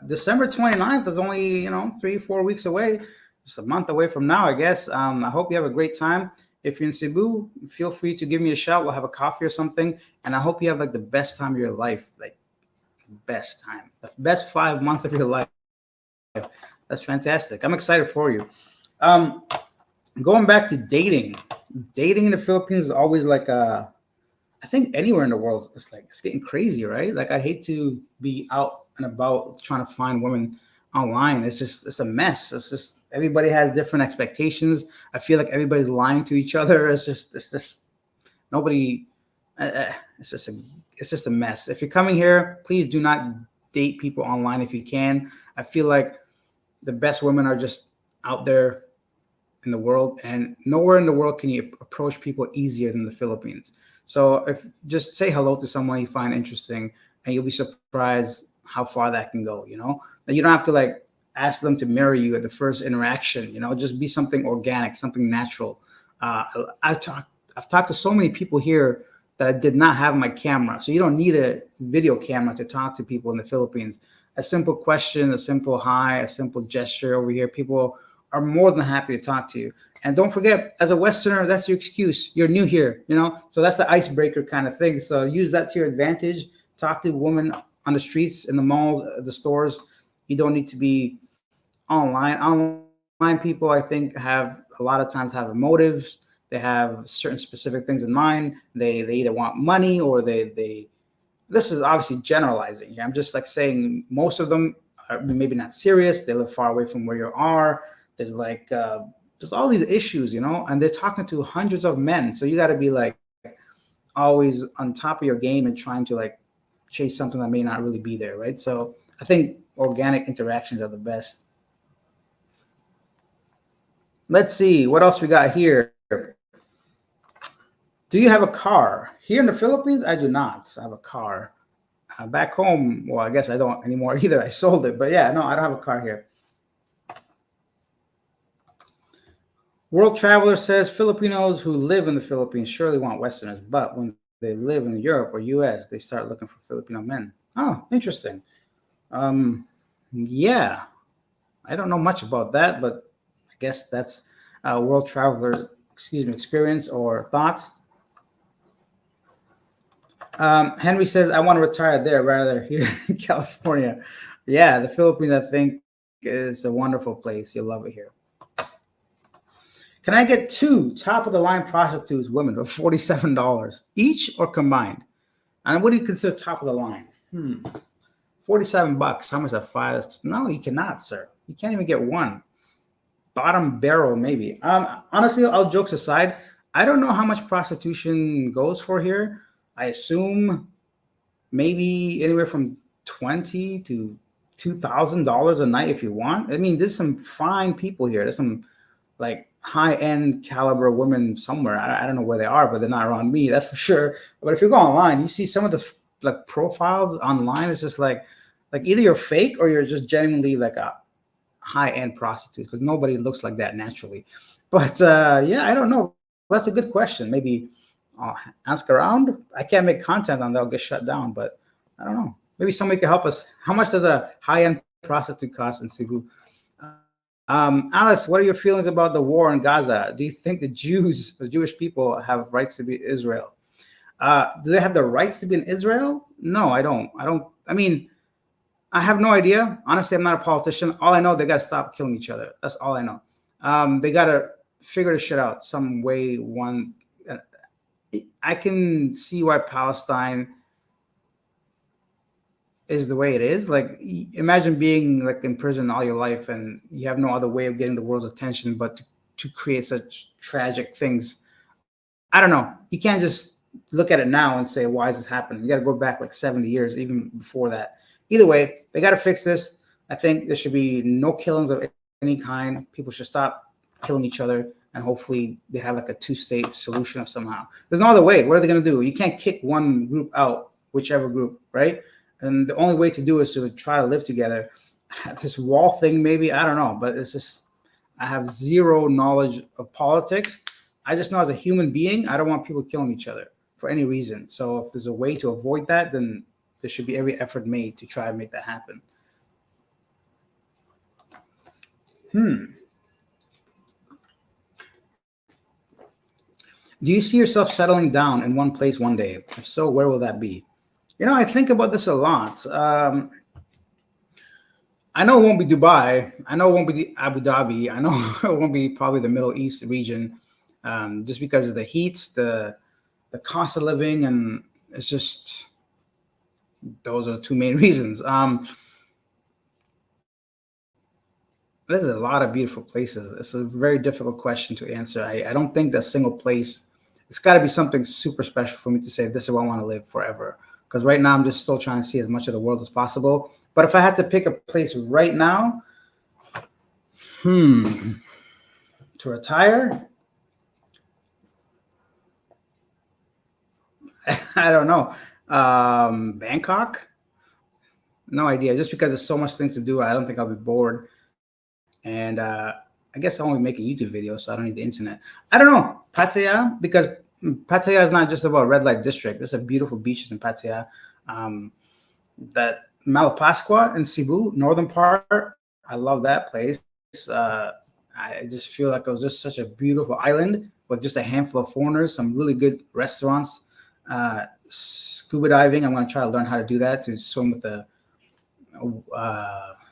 December 29th is only, 3, 4 weeks away, just a month away from now, I guess. I hope you have a great time. If you're in Cebu, feel free to give me a shout. We'll have a coffee or something. And I hope you have like the best time of your life, like best time, the best 5 months of your life. That's fantastic. I'm excited for you. Um, Going back to dating in the Philippines is always like I think anywhere in the world, it's getting crazy, right? Like I hate to be out and about trying to find women online. It's a mess. It's just everybody has different expectations. I feel like everybody's lying to each other. It's just nobody. It's just a mess. If you're coming here, please do not date people online if you can. I feel like the best women are just out there in the world, and nowhere in the world can you approach people easier than the Philippines. So if just say hello to someone you find interesting, and you'll be surprised how far that can go. You don't have to like ask them to marry you at the first interaction. Just be something organic, something natural. Uh, I've talked to so many people here that I did not have my camera, so you don't need a video camera to talk to people in the Philippines. A simple question, a simple hi, a simple gesture over here, people are more than happy to talk to you. And don't forget, as a Westerner, that's your excuse. You're new here, so that's the icebreaker kind of thing. So use that to your advantage. Talk to women on the streets, in the malls, the stores. You don't need to be online. Online people, I think, have a lot of times have motives. They have certain specific things in mind. They either want money or they. This is obviously generalizing here. I'm just like saying most of them are maybe not serious. They live far away from where you are. There's like there's all these issues, and they're talking to hundreds of men. So you got to be like always on top of your game and trying to like chase something that may not really be there, right? So I think organic interactions are the best. Let's see what else we got here. Do you have a car? Here in the Philippines, I do not have a car. Back home, well, I guess I don't anymore either. I sold it, but yeah, no, I don't have a car here. World Traveler says Filipinos who live in the Philippines surely want Westerners, but when they live in Europe or US, they start looking for Filipino men. Oh, interesting. Um, yeah, I don't know much about that, but I guess that's World Traveler's, experience or thoughts. Henry says, I want to retire there rather here in California. Yeah, the Philippines, I think, is a wonderful place. You'll love it here. Can I get two top of the line prostitutes women for $47 each or combined? And what do you consider top of the line? 47 bucks. How much is that five? No, you cannot, sir. You can't even get one. Bottom barrel, maybe. Honestly, all jokes aside, I don't know how much prostitution goes for here. I assume maybe anywhere from 20 to $2,000 a night if you want. I mean, there's some fine people here. There's some like high end caliber women somewhere. I don't know where they are, but they're not around me. That's for sure. But if you go online, you see some of the like profiles online. It's just like either you're fake or you're just genuinely like a high end prostitute because nobody looks like that naturally. But yeah, I don't know. That's a good question. Maybe ask around. I can't make content on that. I'll get shut down. But I don't know. Maybe somebody can help us. How much does a high end prostitute cost in Cebu? Alex, what are your feelings about the war in Gaza? Do you think the Jewish people, have rights to be Israel? Do they have the rights to be in Israel? No, I don't. I don't. I mean, I have no idea. Honestly, I'm not a politician. All I know, they got to stop killing each other. That's all I know. They got to figure this shit out some way. Uh, I can see why Palestine is the way it is. Like, imagine being like in prison all your life, and you have no other way of getting the world's attention but to create such tragic things. I don't know. You can't just look at it now and say, "Why is this happening?" You got to go back like 70 years, even before that. Either way, they got to fix this. I think there should be no killings of any kind. People should stop killing each other, and hopefully they have like a two-state solution of somehow. There's no other way. What are they going to do? You can't kick one group out, whichever group, right? And the only way to do is to try to live together. This wall thing, maybe, I don't know, but it's just I have zero knowledge of politics. I just know as a human being, I don't want people killing each other for any reason. So if there's a way to avoid that, then there should be every effort made to try and make that happen. Hmm. Do you see yourself settling down in one place one day? If so, where will that be? I think about this a lot. I know it won't be Dubai. I know it won't be Abu Dhabi. I know it won't be probably the Middle East region, just because of the heat, the cost of living, and it's just those are the two main reasons. There's a lot of beautiful places. It's a very difficult question to answer. I don't think that single place. It's got to be something super special for me to say this is where I want to live forever. Because right now I'm just still trying to see as much of the world as possible. But if I had to pick a place right now, hmm, to retire, I don't know. Bangkok? No idea. Just because there's so much things to do, I don't think I'll be bored. And I guess I'm only making YouTube videos, so I don't need the internet. I don't know. Pattaya, because Pattaya is not just about red light district. There's a beautiful beaches in Pattaya. Um, that Malapascua in Cebu, northern part, I love that place. I just feel like it was just such a beautiful island with just a handful of foreigners, some really good restaurants. Scuba diving, I'm going to try to learn how to do that to swim with the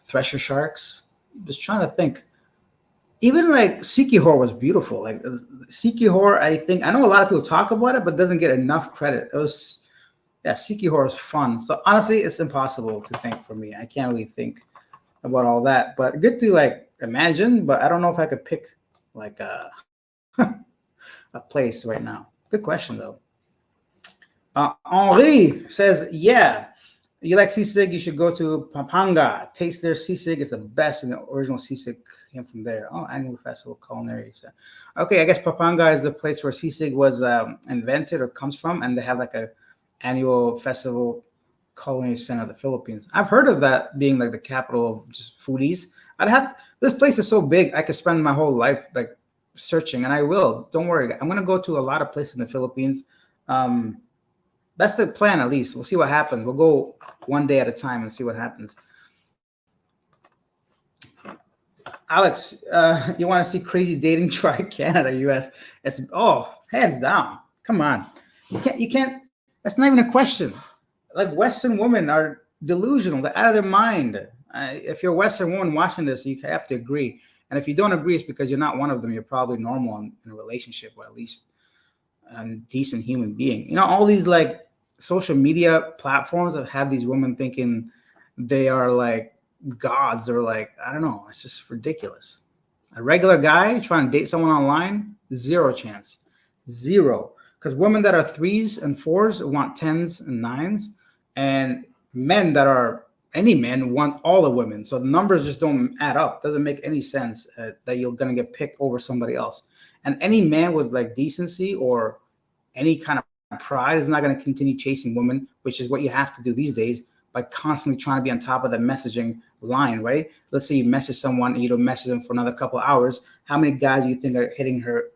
thresher sharks. Just trying to think. Even like Sikihor was beautiful. Like Sikihor, I think I know a lot of people talk about it, but doesn't get enough credit. It was yeah, Sikihor is fun. So honestly, it's impossible to think for me. I can't really think about all that, but good to like imagine. But I don't know if I could pick like a place right now. Good question though. Henri says, "Yeah, you like sisig? You should go to Pampanga. Taste their sisig. It's the best, and the original sisig came from there. Oh, annual festival culinary. So, okay, I guess Pampanga is the place where sisig was invented or comes from, and they have like a annual festival culinary center of the Philippines. I've heard of that being like the capital of just foodies. I'd have this place is so big I could spend my whole life like searching, and I will. Don't worry, I'm gonna go to a lot of places in the Philippines. Um, that's the plan, at least. We'll see what happens. We'll go one day at a time and see what happens. Alex, you want to see crazy dating? Try Canada, US. It's hands down. Come on, you can't. That's not even a question. Like Western women are delusional. They're out of their mind. If you're a Western woman watching this, you have to agree. And if you don't agree, it's because you're not one of them. You're probably normal in a relationship, or at least a decent human being. You know, all these like social media platforms that have these women thinking they are like gods, or like I don't know. It's just ridiculous. A regular guy trying to date someone online, zero chance, zero. Because women that are threes and fours want tens and nines, and men that are any men want all the women. So the numbers just don't add up. Doesn't make any sense that you're gonna get picked over somebody else. And any man with like decency or any kind of pride is not going to continue chasing women, which is what you have to do these days by constantly trying to be on top of the messaging line, right? Let's say you message someone and you don't message them for another couple of hours. How many guys do you think are hitting her,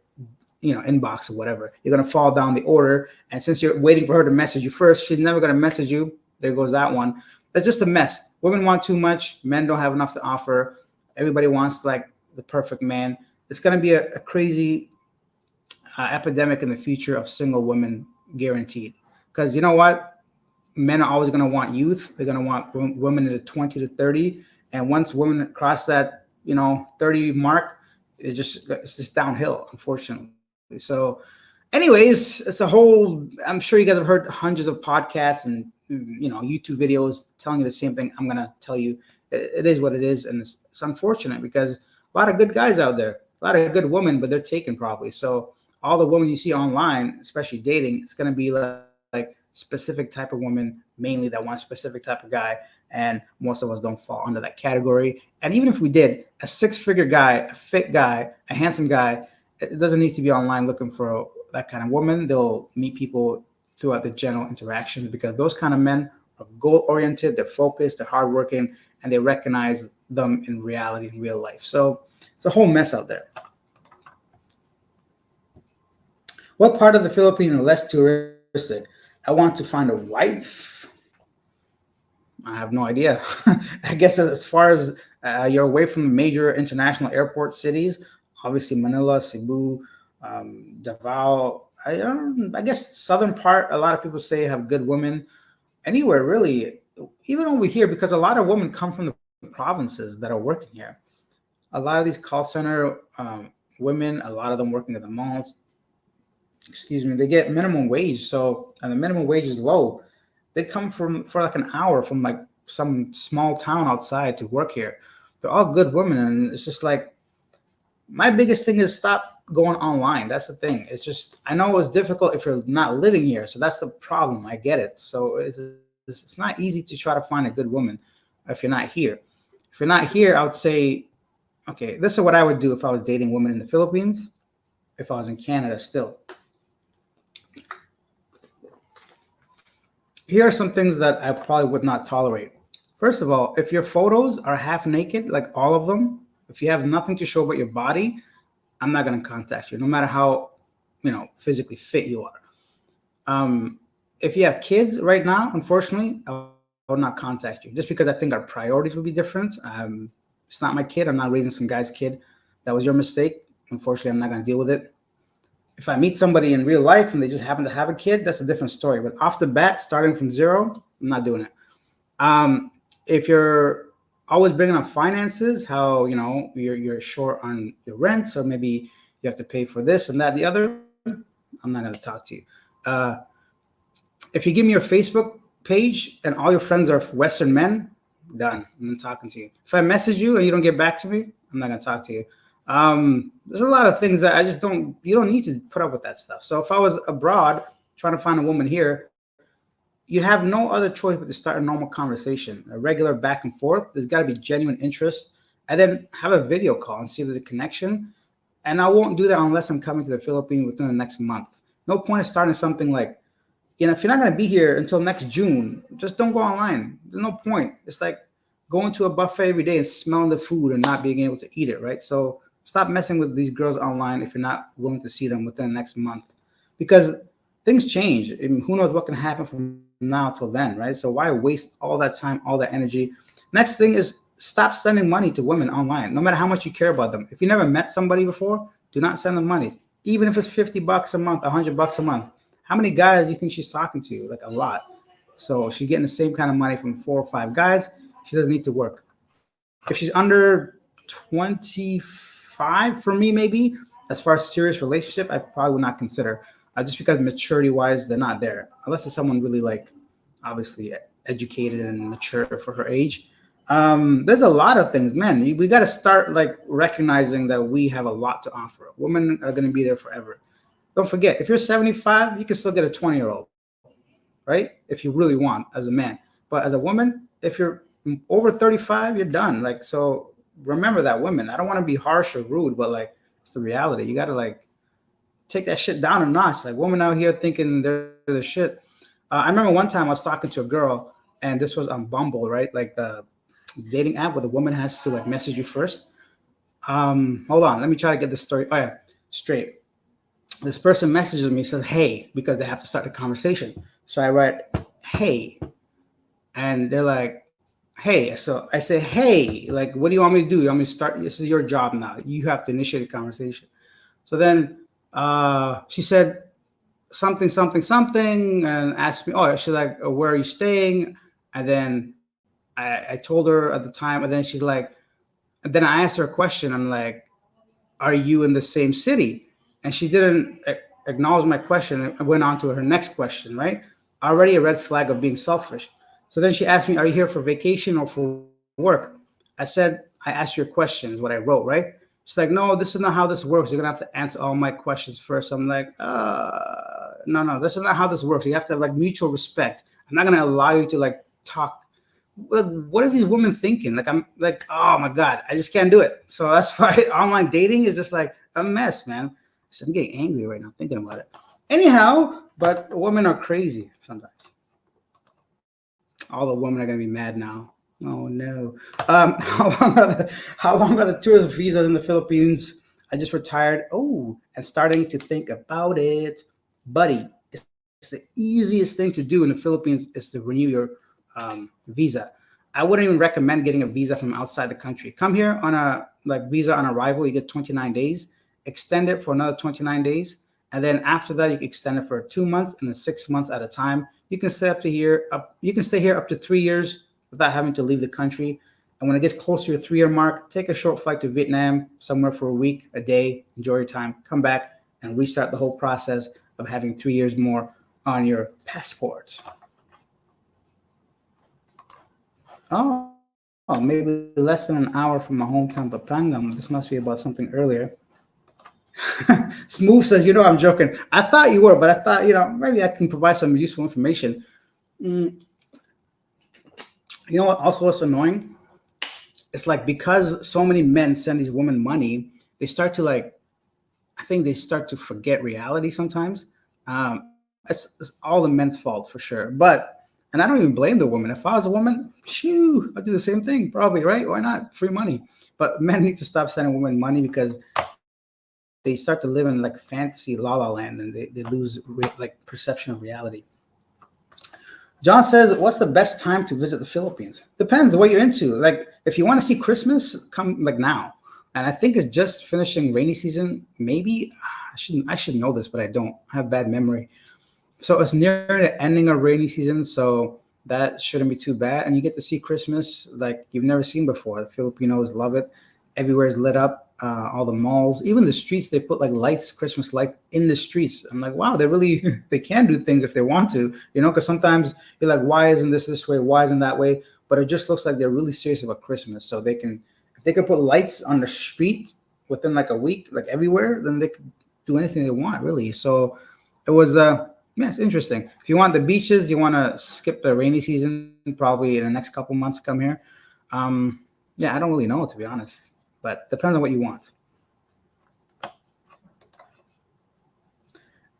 inbox or whatever? You're going to fall down the order. And since you're waiting for her to message you first, she's never going to message you. There goes that one. It's just a mess. Women want too much. Men don't have enough to offer. Everybody wants like the perfect man. It's going to be a crazy epidemic in the future of single women, guaranteed. Because you know what? Men are always going to want youth. They're going to want women in the 20 to 30. And once women cross that, 30 mark, it's just downhill, unfortunately. So, anyways, it's a whole. I'm sure you guys have heard hundreds of podcasts and YouTube videos telling you the same thing. I'm gonna tell you, it is what it is, and it's unfortunate because a lot of good guys out there, a lot of good women, but they're taken probably. So all the women you see online, especially dating, it's gonna be like specific type of woman mainly that want a specific type of guy, and most of us don't fall under that category. And even if we did, a six-figure guy, a fit guy, a handsome guy, it doesn't need to be online looking for that kind of woman. They'll meet people throughout the general interaction because those kind of men are goal-oriented, they're focused, they're hardworking, and they recognize them in reality, in real life. So it's a whole mess out there. What part of the Philippines is less touristic? I want to find a wife. I have no idea. I guess as far as you're away from the major international airport cities, obviously Manila, Cebu, Davao. I guess southern part. A lot of people say have good women. Anywhere really, even over here, because a lot of women come from the provinces that are working here. A lot of these call center women, a lot of them working at the malls. Excuse me, they get minimum wage. So, and the minimum wage is low. They come from for like an hour from like some small town outside to work here. they're all good women, and it's just like my biggest thing is stop going online. That's the thing. It's just I know it's difficult if you're not living here, so that's the problem. I get it. So it's not easy to try to find a good woman if you're not here. If you're not here, I would say, okay, this is what I would do if I was dating women in the Philippines. If I was in Canada still, here are some things that I probably would not tolerate. First of all, if your photos are half naked, like all of them, if you have nothing to show but your body, I'm not going to contact you, no matter how, physically fit you are. If you have kids right now, unfortunately, I would not contact you just because I think our priorities would be different. It's not my kid. I'm not raising some guy's kid. That was your mistake. Unfortunately, I'm not going to deal with it. If I meet somebody in real life and they just happen to have a kid, that's a different story. But off the bat, starting from zero, I'm not doing it. If you're always bringing up finances, how you're short on your rent, so maybe you have to pay for this and that, the other, I'm not going to talk to you. Uh, if you give me your Facebook page and all your friends are Western men, done. I'm not talking to you. If I message you and you don't get back to me, I'm not going to talk to you. There's a lot of things that I just don't. You don't need to put up with that stuff. So if I was abroad trying to find a woman here, you have no other choice but to start a normal conversation, a regular back and forth. There's got to be genuine interest, and then have a video call and see if there's a connection. And I won't do that unless I'm coming to the Philippines within the next month. No point in starting something like, if you're not going to be here until next June, just don't go online. There's no point. It's like going to a buffet every day and smelling the food and not being able to eat it, right? So stop messing with these girls online if you're not willing to see them within the next month, because things change. I mean, who knows what can happen from now till then, right? So why waste all that time, all that energy? Next thing is stop sending money to women online, no matter how much you care about them. If you never met somebody before, do not send them money, even if it's $50 a month, $100 a month. How many guys do you think she's talking to? Like a lot. So she's getting the same kind of money from 4 or 5 guys. She doesn't need to work. If she's under 25, for me, maybe, as far as serious relationship, I probably would not consider. Just because maturity wise, they're not there. Unless it's someone really like, obviously educated and mature for her age. There's a lot of things, man. We got to start like recognizing that we have a lot to offer. Women are going to be there forever. Don't forget, if you're 75, you can still get a 20-year-old, right? If you really want as a man. But as a woman, if you're over 35, you're done. Like, so remember that, women. I don't want to be harsh or rude, but like, it's the reality. You got to like take that shit down a notch. Like, women out here thinking they're the shit. I remember one time I was talking to a girl, and this was on Bumble, right? Like the dating app where the woman has to like message you first. Hold on, let me try to get this story. Oh yeah, straight. This person messages me, says hey, because they have to start the conversation. So I write hey, and they're like hey. So I say hey, like what do you want me to do? You want me to start? This is your job now. You have to initiate the conversation. So then she said something something something and asked me, oh, she's like, where are you staying? And then I told her at the time, and then she's like, and then I asked her a question. I'm like, are you in the same city? And she didn't acknowledge my question and went on to her next question, right? Already a red flag of being selfish. So then she asked me, are you here for vacation or for work? I said, I asked your questions, what I wrote, right? She's like, no, this is not how this works. You're going to have to answer all my questions first. I'm like, no, this is not how this works. You have to have like mutual respect. I'm not going to allow you to like talk. What are these women thinking? Like, I'm like, oh my God, I just can't do it. So that's why online dating is just like a mess, man. So I'm getting angry right now thinking about it. Anyhow, but women are crazy sometimes. All the women are gonna be mad now. Oh no. How long are the tourist visas in the Philippines? I just retired. Oh, and starting to think about it, buddy. It's the easiest thing to do in the Philippines is to renew your visa. I wouldn't even recommend getting a visa from outside the country. Come here on a like visa on arrival. You get 29 days. Extend it for another 29 days, and then after that, you can extend it for 2 months and then 6 months at a time. You can stay up to here. You can stay here up to 3 years without having to leave the country. And when it gets close to your 3 year mark, take a short flight to Vietnam, somewhere for a week, a day, enjoy your time, come back and restart the whole process of having 3 years more on your passport. Oh, Oh, maybe less than an hour from my hometown, Papangam. This must be about something earlier. Smooth says, I'm joking. I thought you were, but I thought, maybe I can provide some useful information. Mm, you know what? Also, what's annoying? It's like because so many men send these women money, they start to like, I think they start to forget reality sometimes. It's all the men's fault for sure. And I don't even blame the woman. If I was a woman, shoo, I'd do the same thing, probably, right? Why not? Free money. But men need to stop sending women money because they start to live in like fantasy la la land and they lose like perception of reality. John says, "What's the best time to visit the Philippines?" Depends what you're into. Like, if you want to see Christmas, come like now. And I think it's just finishing rainy season. Maybe I should know this, but I don't. I have bad memory. So it's near the ending of rainy season, so that shouldn't be too bad. And you get to see Christmas like you've never seen before. The Filipinos love it. Everywhere is lit up. All the malls, even the streets, they put like lights, Christmas lights in the streets. I'm like, wow, they really they can do things if they want to, because sometimes you're like, why isn't this way? Why isn't that way? But it just looks like they're really serious about Christmas. So they can, if they could put lights on the street within like a week, like everywhere, then they could do anything they want, really. So it was yeah, it's interesting. If you want the beaches, you want to skip the rainy season, probably in the next couple months, come here. Um, yeah, I don't really know, to be honest, but depends on what you want.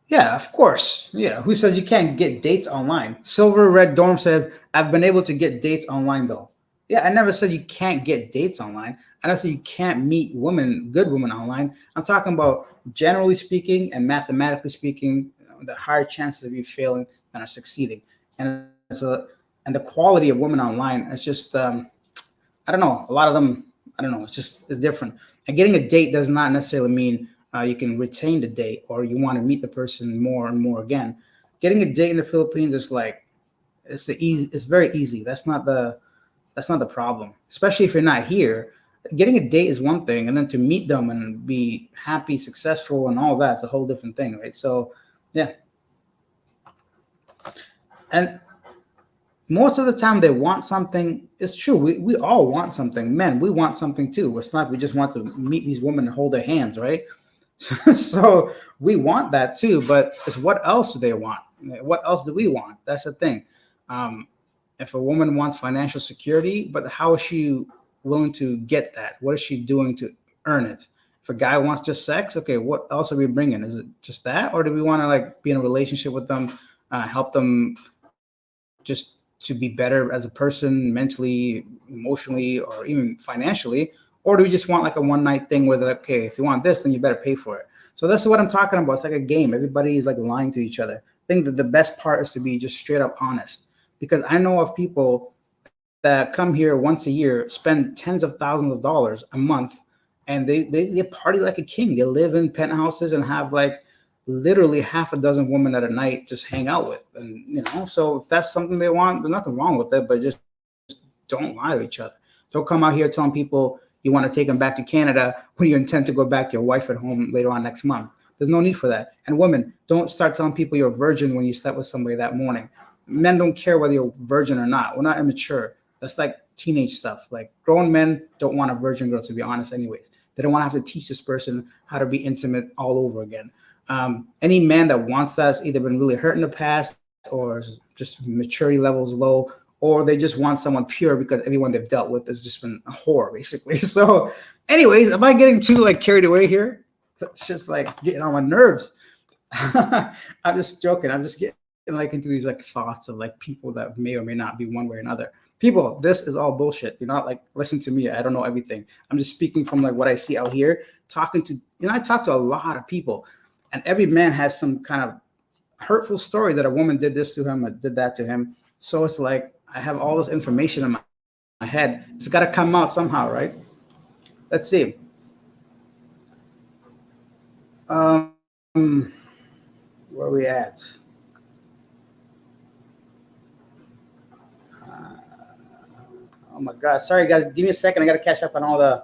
Yeah, of course. Yeah, who says you can't get dates online? Silver Red Dorm says I've been able to get dates online though. Yeah, I never said you can't get dates online. I never said you can't meet women, good women online. I'm talking about generally speaking and mathematically speaking, the higher chances of you failing than are succeeding. And it's and the quality of women online, it's just I don't know. A lot of them, I don't know. It's different. And getting a date does not necessarily mean you can retain the date or you want to meet the person more and more again. Getting a date in the Philippines is like it's the easy. It's very easy. That's not the problem. Especially if you're not here. Getting a date is one thing, and then to meet them and be happy, successful, and all that's a whole different thing, right? So, yeah. And most of the time they want something. It's true, we all want something. Men, we want something too. It's not we just want to meet these women and hold their hands, right? So we want that too, but it's what else do they want? What else do we want? That's the thing. um, if a woman wants financial security, but how is she willing to get that? What is she doing to earn it? If a guy wants just sex, okay, what else are we bringing? Is it just that, or do we want to like be in a relationship with them, help them just to be better as a person, mentally, emotionally, or even financially? Or do we just want like a one night thing where they're like, okay, if you want this, then you better pay for it? So this is what I'm talking about. It's like a game. Everybody is like lying to each other. I think that the best part is to be just straight up honest, because I know of people that come here once a year, spend tens of thousands of dollars a month, and they party like a king. They live in penthouses and have like literally half a dozen women at a night just hang out with. And so if that's something they want, there's nothing wrong with it, but just don't lie to each other. Don't come out here telling people you want to take them back to Canada when you intend to go back to your wife at home later on next month. There's no need for that. And women, don't start telling people you're a virgin when you slept with somebody that morning. Men don't care whether you're a virgin or not. We're not immature. That's like teenage stuff. Like grown men don't want a virgin girl, to be honest, anyways. They don't want to have to teach this person how to be intimate all over again. Any man that wants that has either been really hurt in the past or just maturity levels low, or they just want someone pure because everyone they've dealt with has just been a whore, basically. So, anyways, am I getting too like carried away here? It's just like getting on my nerves. I'm just joking. I'm just getting like into these like thoughts of like people that may or may not be one way or another. People, this is all bullshit. You're not like listen to me. I don't know everything. I'm just speaking from like what I see out here. Talking to I talk to a lot of people, and every man has some kind of hurtful story that a woman did this to him or did that to him. So it's like I have all this information in my head. It's got to come out somehow, right? Let's see. Where are we at? Oh my God. Sorry, guys. Give me a second. I got to catch up on all the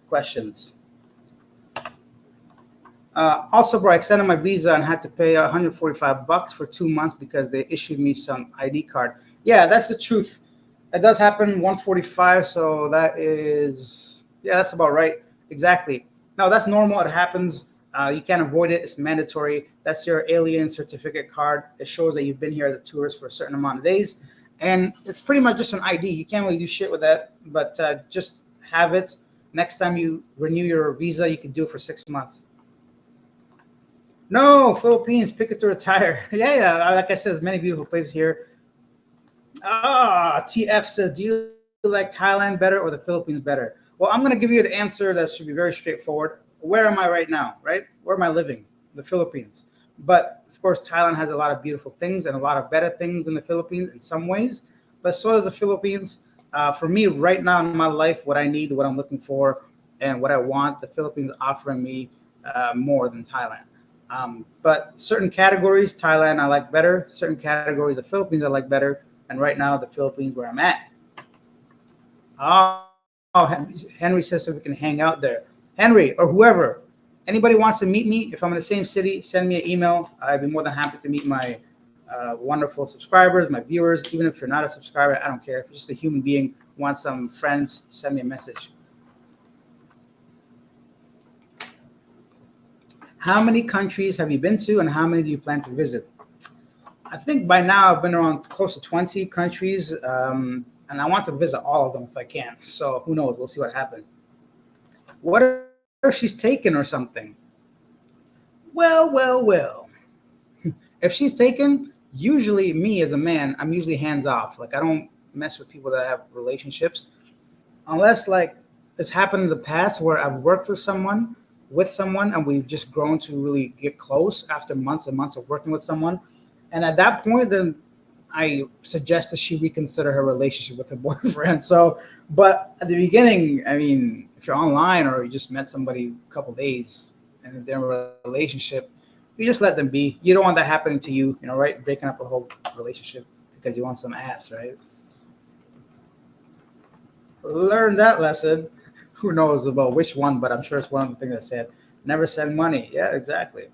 questions. Also, bro, I extended my visa and had to pay $145 for 2 months because they issued me some ID card. Yeah, that's the truth. It does happen 1:45, so that is, yeah, that's about right. Exactly. No, that's normal. It happens. You can't avoid it. It's mandatory. That's your alien certificate card. It shows that you've been here as a tourist for a certain amount of days, and it's pretty much just an ID. You can't really do shit with that, but just have it. Next time you renew your visa, you can do it for 6 months. No, Philippines, pick it to retire. Yeah, yeah. Like I said, there's many beautiful places here. TF says, do you like Thailand better or the Philippines better? Well, I'm going to give you an answer that should be very straightforward. Where am I right now, right? Where am I living? The Philippines. But of course, Thailand has a lot of beautiful things and a lot of better things than the Philippines in some ways. But so does the Philippines. For me, right now in my life, what I need, what I'm looking for, and what I want, the Philippines offering me more than Thailand. But certain categories, Thailand I like better. Certain categories, the Philippines I like better. And right now, the Philippines where I'm at. Henry says so we can hang out there. Henry or whoever, anybody wants to meet me, if I'm in the same city, send me an email. I'd be more than happy to meet my wonderful subscribers, my viewers. Even if you're not a subscriber, I don't care. If you're just a human being, want some friends, send me a message. How many countries have you been to, and how many do you plan to visit? I think by now I've been around close to 20 countries, and I want to visit all of them if I can. So who knows? We'll see what happens. What if she's taken or something? Well. If she's taken, usually me as a man, I'm usually hands off. Like I don't mess with people that have relationships unless like it's happened in the past where I've worked with someone and we've just grown to really get close after months and months of working with someone. And at that point, then I suggest that she reconsider her relationship with her boyfriend. So, but at the beginning, I mean, if you're online or you just met somebody a couple days and they're in a relationship, you just let them be. You don't want that happening to you, right? Breaking up a whole relationship because you want some ass, right? Learn that lesson. Who knows about which one, but I'm sure it's one of the things I said. Never send money. Yeah, exactly.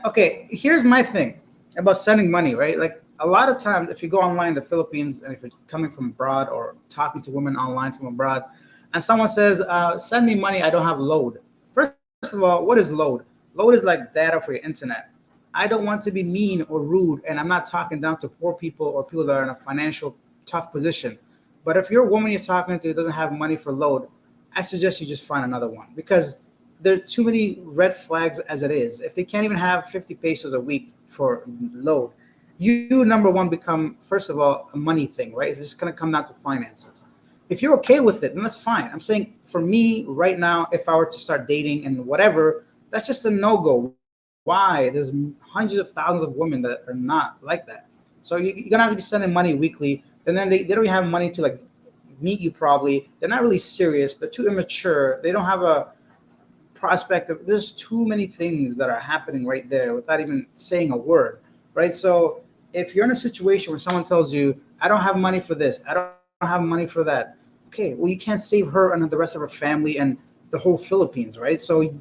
Okay, here's my thing about sending money, right? Like a lot of times, if you go online to the Philippines and if you're coming from abroad or talking to women online from abroad, and someone says, "Send me money, I don't have load." First of all, what is load? Load is like data for your internet. I don't want to be mean or rude, and I'm not talking down to poor people or people that are in a financial tough position. But if you're a woman you're talking to doesn't have money for load, I suggest you just find another one because there are too many red flags as it is. If they can't even have 50 pesos a week for load, you number one become first of all a money thing, right? It's just gonna come down to finances. If you're okay with it, then that's fine. I'm saying for me right now, if I were to start dating and whatever, that's just a no go. Why? There's hundreds of thousands of women that are not like that. So you're gonna have to be sending money weekly, and then they don't even have money to like meet you probably. They're not really serious. They're too immature. They don't have a prospect of there's too many things that are happening right there without even saying a word, right? So if you're in a situation where someone tells you, I don't have money for this, I don't have money for that, okay, well, you can't save her and the rest of her family and the whole Philippines, right? So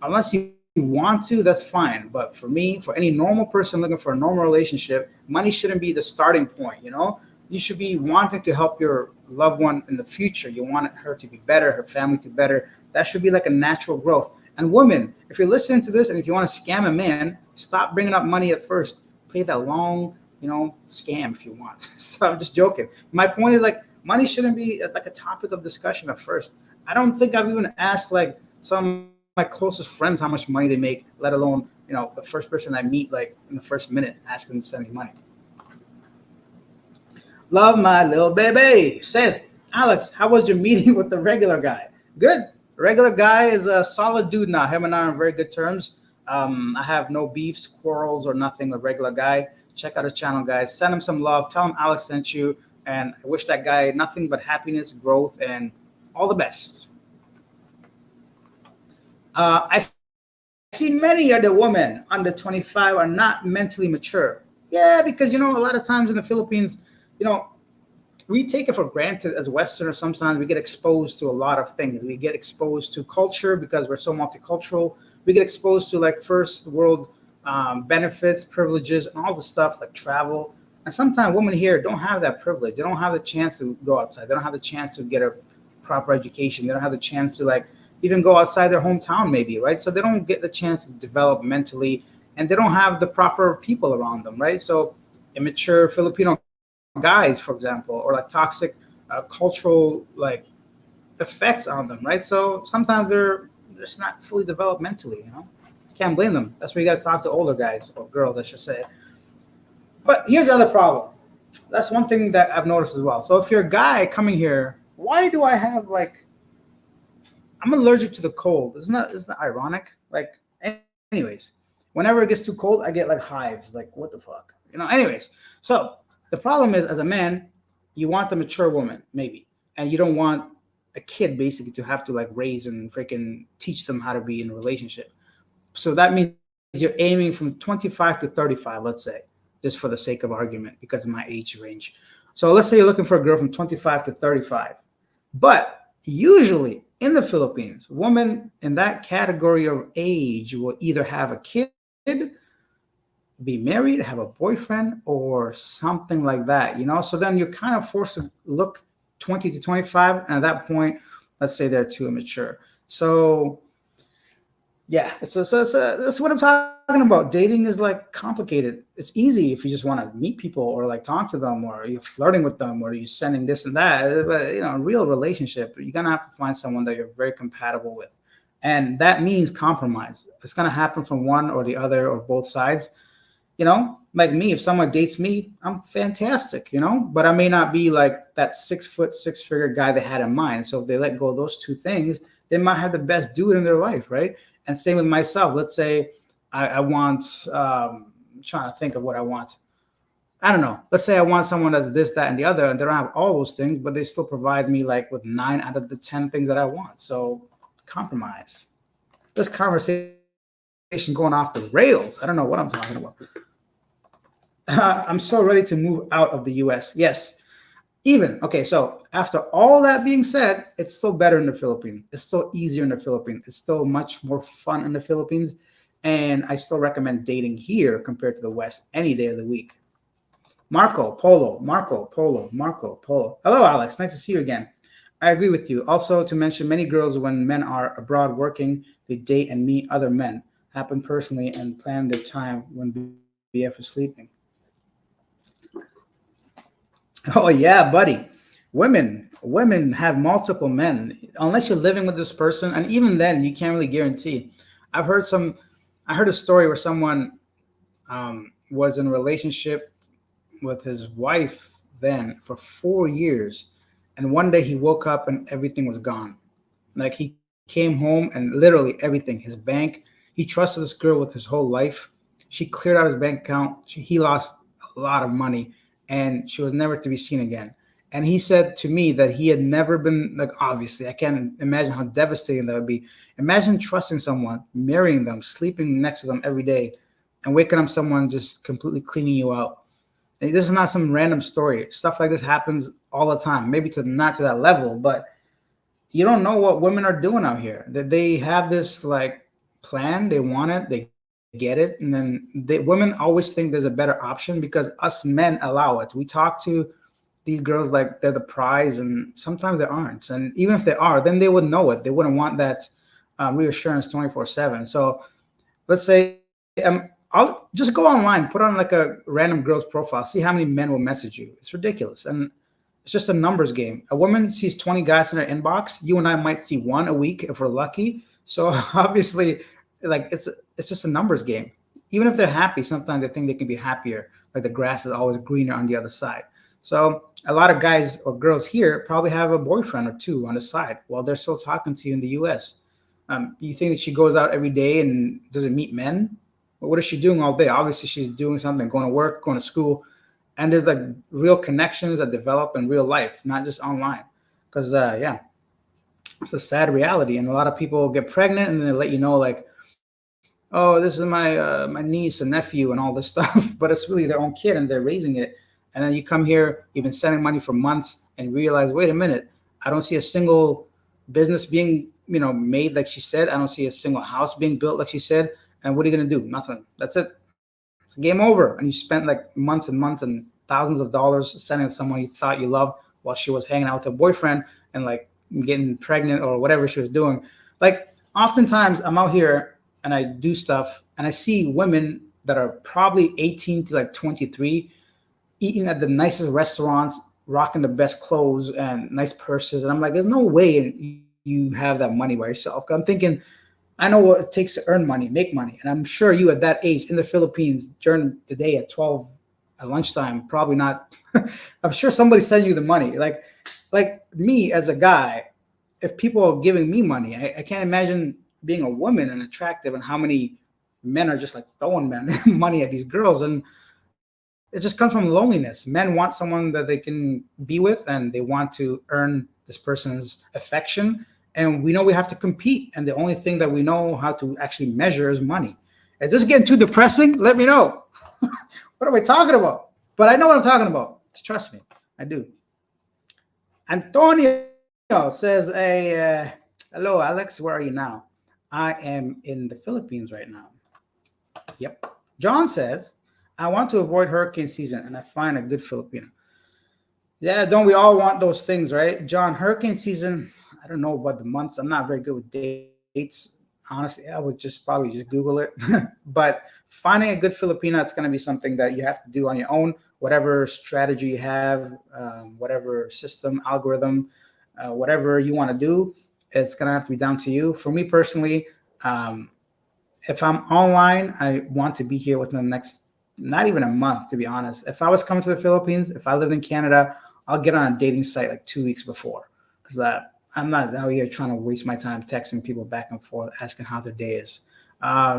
unless you want to, that's fine. But for me, for any normal person looking for a normal relationship, money shouldn't be the starting point. You should be wanting to help your loved one in the future. You want her to be better, her family to be better. That should be like a natural growth. And women, if you're listening to this and if you want to scam a man, stop bringing up money at first. Play that long, scam if you want. So I'm just joking. My point is like money shouldn't be like a topic of discussion at first. I don't think I've even asked like some of my closest friends how much money they make, let alone, the first person I meet like in the first minute, ask them to send me money. Love my little baby. Says, Alex, how was your meeting with the regular guy? Good. Regular guy is a solid dude now. Him and I are on very good terms. I have no beefs, quarrels, or nothing with regular guy. Check out his channel, guys. Send him some love. Tell him Alex sent you. And I wish that guy nothing but happiness, growth, and all the best. I see many other women under 25 are not mentally mature. Yeah, because a lot of times in the Philippines, you know, we take it for granted as Westerners. Sometimes we get exposed to a lot of things. We get exposed to culture because we're so multicultural. We get exposed to like first world benefits, privileges, and all the stuff like travel. And sometimes women here don't have that privilege. They don't have the chance to go outside. They don't have the chance to get a proper education. They don't have the chance to like even go outside their hometown, maybe, right? So they don't get the chance to develop mentally, and they don't have the proper people around them, right? So immature Filipino guys, for example, or like toxic cultural like effects on them, right? So sometimes they're just not fully developed mentally, you know. Can't blame them. That's where you got to talk to older guys or girls, I should say. But here's the other problem. That's one thing that I've noticed as well. So if you're a guy coming here, why do I have like I'm allergic to the cold? Isn't that ironic? Like, anyways, whenever it gets too cold, I get like hives. Like, what the fuck? You know. Anyways, so the problem is, as a man, you want the mature woman, maybe, and you don't want a kid basically to have to like raise and freaking teach them how to be in a relationship. So that means you're aiming from 25 to 35, let's say, just for the sake of argument, because of my age range. So let's say you're looking for a girl from 25 to 35. But usually in the Philippines, women in that category of age will either have a kid, be married, have a boyfriend, or something like that, you know? So then you're kind of forced to look 20 to 25. And at that point, let's say they're too immature. So yeah, that's what I'm talking about. Dating is like complicated. It's easy if you just want to meet people or like talk to them, or you're flirting with them, or you're sending this and that. But you know, a real relationship, you're gonna have to find someone that you're very compatible with, and that means compromise. It's gonna happen from one or the other or both sides. You know, like me, if someone dates me, I'm fantastic, you know, but I may not be like that 6 foot, six figure guy they had in mind. So if they let go of those two things, they might have the best dude in their life, right? And same with myself. Let's say I want, I'm trying to think of what I want. I don't know. Let's say I want someone that's this, that, and the other, and they don't have all those things, but they still provide me like with 9 out of the 10 things that I want. So compromise. This conversation going off the rails. I don't know what I'm talking about. I'm so ready to move out of the US. Yes. Even, okay, so after all that being said, it's still better in the Philippines. It's still easier in the Philippines. It's still much more fun in the Philippines. And I still recommend dating here compared to the West any day of the week. Marco Polo, Marco Polo, Marco Polo. Hello, Alex. Nice to see you again. I agree with you. Also, to mention, many girls, when men are abroad working, they date and meet other men. Happen personally and plan their time when BF is sleeping. Oh yeah, buddy. Women have multiple men unless you're living with this person, and even then, you can't really guarantee. I've heard some. I heard a story where someone was in a relationship with his wife then for 4 years, and one day he woke up and everything was gone. Like he came home and literally everything, his bank. He trusted this girl with his whole life. She cleared out his bank account. He lost a lot of money, and she was never to be seen again. And he said to me that he had never been like, obviously, I can't imagine how devastating that would be. Imagine trusting someone, marrying them, sleeping next to them every day, and waking up someone just completely cleaning you out. And this is not some random story. Stuff like this happens all the time. Maybe to not to that level, but you don't know what women are doing out here. That they have this like plan, they want it, they get it, and then women always think there's a better option because us men allow it. We talk to these girls like they're the prize, and sometimes they aren't. And even if they are, then they would know it. They wouldn't want that reassurance 24/7. So let's say I'll just go online, put on like a random girl's profile, see how many men will message you. It's ridiculous, and it's just a numbers game. A woman sees 20 guys in her inbox. You and I might see one a week if we're lucky. So obviously, like it's just a numbers game. Even if they're happy, sometimes they think they can be happier. Like the grass is always greener on the other side. So a lot of guys or girls here probably have a boyfriend or two on the side while they're still talking to you in the U.S. You think that she goes out every day and doesn't meet men? Well, what is she doing all day? Obviously, she's doing something, going to work, going to school, and there's like real connections that develop in real life, not just online. Because yeah, it's a sad reality, and a lot of people get pregnant and then they let you know like, oh, this is my niece and nephew and all this stuff, but it's really their own kid and they're raising it. And then you come here, you've been sending money for months, and you realize, wait a minute, I don't see a single business being made like she said. I don't see a single house being built like she said. And what are you gonna do? Nothing. That's it. It's game over. And you spent like months and months and thousands of dollars sending someone you thought you loved while she was hanging out with her boyfriend and like getting pregnant or whatever she was doing. Like oftentimes I'm out here and I do stuff and I see women that are probably 18 to like 23 eating at the nicest restaurants, rocking the best clothes and nice purses. And I'm like, there's no way you have that money by yourself. I'm thinking, I know what it takes to earn money, make money. And I'm sure you at that age in the Philippines during the day at 12 at lunchtime, probably not. I'm sure somebody's sending you the money. Like me as a guy, if people are giving me money, I can't imagine being a woman and attractive and how many men are just like throwing money at these girls. And it just comes from loneliness. Men want someone that they can be with and they want to earn this person's affection. And we know we have to compete. And the only thing that we know how to actually measure is money. Is this getting too depressing? Let me know. What am I talking about? But I know what I'm talking about. Just trust me. I do. Antonio says, hey, hello, Alex. Where are you now? I am in the Philippines right now. Yep. John says, I want to avoid hurricane season and I find a good Filipino. Yeah, don't we all want those things, right? John, hurricane season, I don't know about the months. I'm not very good with dates. Honestly, I would probably just Google it. But finding a good Filipina, it's going to be something that you have to do on your own. Whatever strategy you have, whatever system, algorithm, whatever you want to do, it's going to have to be down to you. For me personally, if I'm online, I want to be here within the next, not even a month, to be honest. If I was coming to the Philippines, if I lived in Canada, I'll get on a dating site like 2 weeks before, because I'm not out here trying to waste my time texting people back and forth, asking how their day is.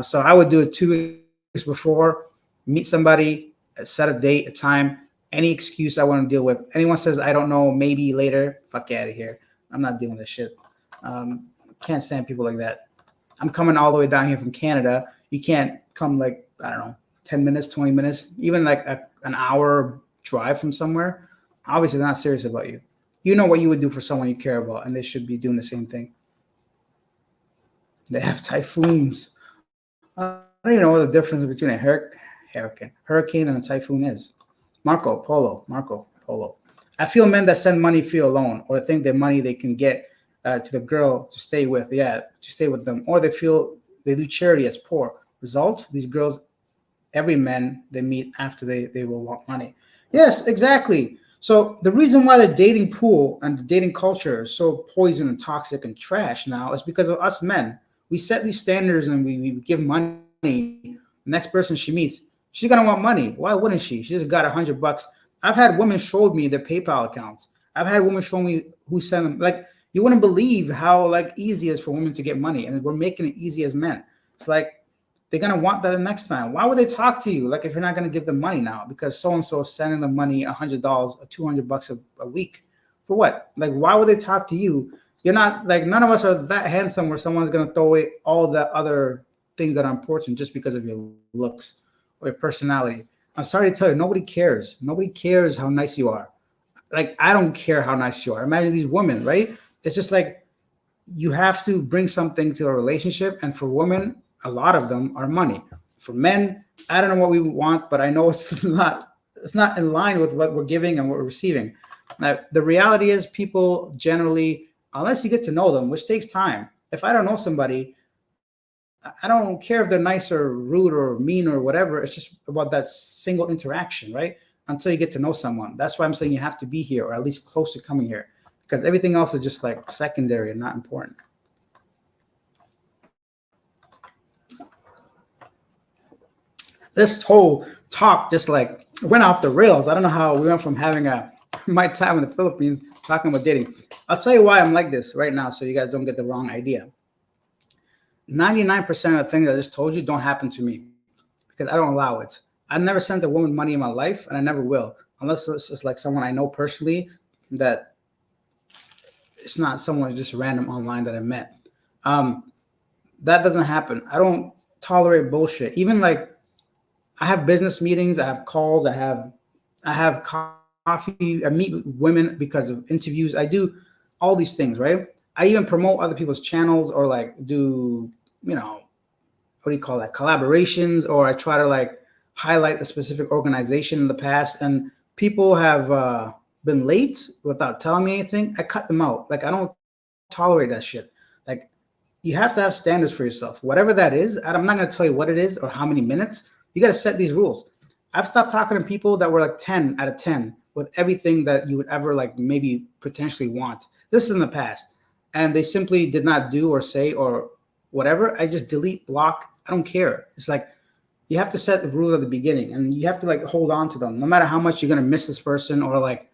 So I would do it 2 weeks before, meet somebody, set a date, a time, any excuse I want to deal with. Anyone says, I don't know, maybe later, fuck out of here. I'm not doing this shit. Can't stand people like that. I'm coming all the way down here from Canada. You can't come like, I don't know, 10 minutes, 20 minutes, even like an hour drive from somewhere. Obviously, they're not serious about you. You know what you would do for someone you care about, and they should be doing the same thing. They have typhoons. I don't even know what the difference between a hurricane and a typhoon is. Marco Polo. I feel men that send money feel alone, or think their money they can get to the girl to stay with, to stay with them, or they feel they do charity as poor. Results, these girls, every man they meet after they will want money. Yes, exactly. So the reason why the dating pool and the dating culture is so poison and toxic and trash now is because of us men. We set these standards and we give money. The next person she meets, she's gonna want money. Why wouldn't she? She just got $100. I've had women showed me their PayPal accounts. I've had women show me who sent them. Like, you wouldn't believe how like easy it is for women to get money, and we're making it easy as men. It's like they're gonna want that the next time. Why would they talk to you? Like, if you're not gonna give them money now because so and so is sending them money, $100 or $200 a week, for what? Like, why would they talk to you? You're not like, none of us are that handsome where someone's gonna throw away all the other things that are important just because of your looks or your personality. I'm sorry to tell you, nobody cares. Nobody cares how nice you are. Like, I don't care how nice you are. Imagine these women, right? It's just like you have to bring something to a relationship, and for women, a lot of them are money. For men, I don't know what we want, but I know it's not in line with what we're giving and what we're receiving. Now, the reality is people generally, unless you get to know them, which takes time. If I don't know somebody, I don't care if they're nice or rude or mean or whatever. It's just about that single interaction, right? Until you get to know someone. That's why I'm saying you have to be here, or at least close to coming here, because everything else is just like secondary and not important. This whole talk just like went off the rails. I don't know how we went from having my time in the Philippines talking about dating. I'll tell you why I'm like this right now, so you guys don't get the wrong idea. 99% of the things I just told you don't happen to me because I don't allow it. I've never sent a woman money in my life, and I never will, unless it's just like someone I know personally, that it's not someone just random online that I met. That doesn't happen. I don't tolerate bullshit. Even like, I have business meetings, I have calls, I have coffee, I meet women because of interviews. I do all these things, right? I even promote other people's channels or like do, what do you call that, collaborations, or I try to like highlight a specific organization in the past, and people have been late without telling me anything, I cut them out. Like I don't tolerate that shit. Like you have to have standards for yourself, whatever that is. I'm not going to tell you what it is or how many minutes. You got to set these rules. I've stopped talking to people that were like 10 out of 10 with everything that you would ever like maybe potentially want. This is in the past. And they simply did not do or say or whatever. I just delete, block. I don't care. It's like you have to set the rules at the beginning and you have to like hold on to them no matter how much you're going to miss this person or like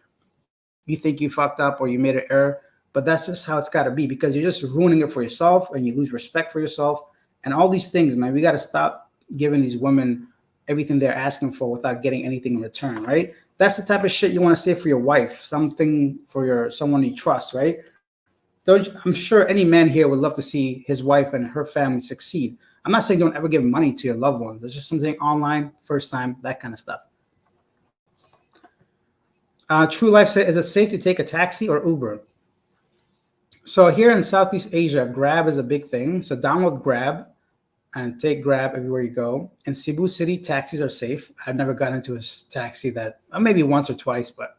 you think you fucked up or you made an error. But that's just how it's got to be because you're just ruining it for yourself and you lose respect for yourself and all these things, man. We got to stop giving these women everything they're asking for without getting anything in return, right? That's the type of shit you want to say for your wife, something for your someone you trust, right? I'm sure any man here would love to see his wife and her family succeed. I'm not saying don't ever give money to your loved ones. It's just something online, first time, that kind of stuff. True Life said, is it safe to take a taxi or Uber? So here in Southeast Asia, Grab is a big thing. So download Grab and take Grab everywhere you go. In Cebu City, taxis are safe. I've never gotten into a taxi that, maybe once or twice, but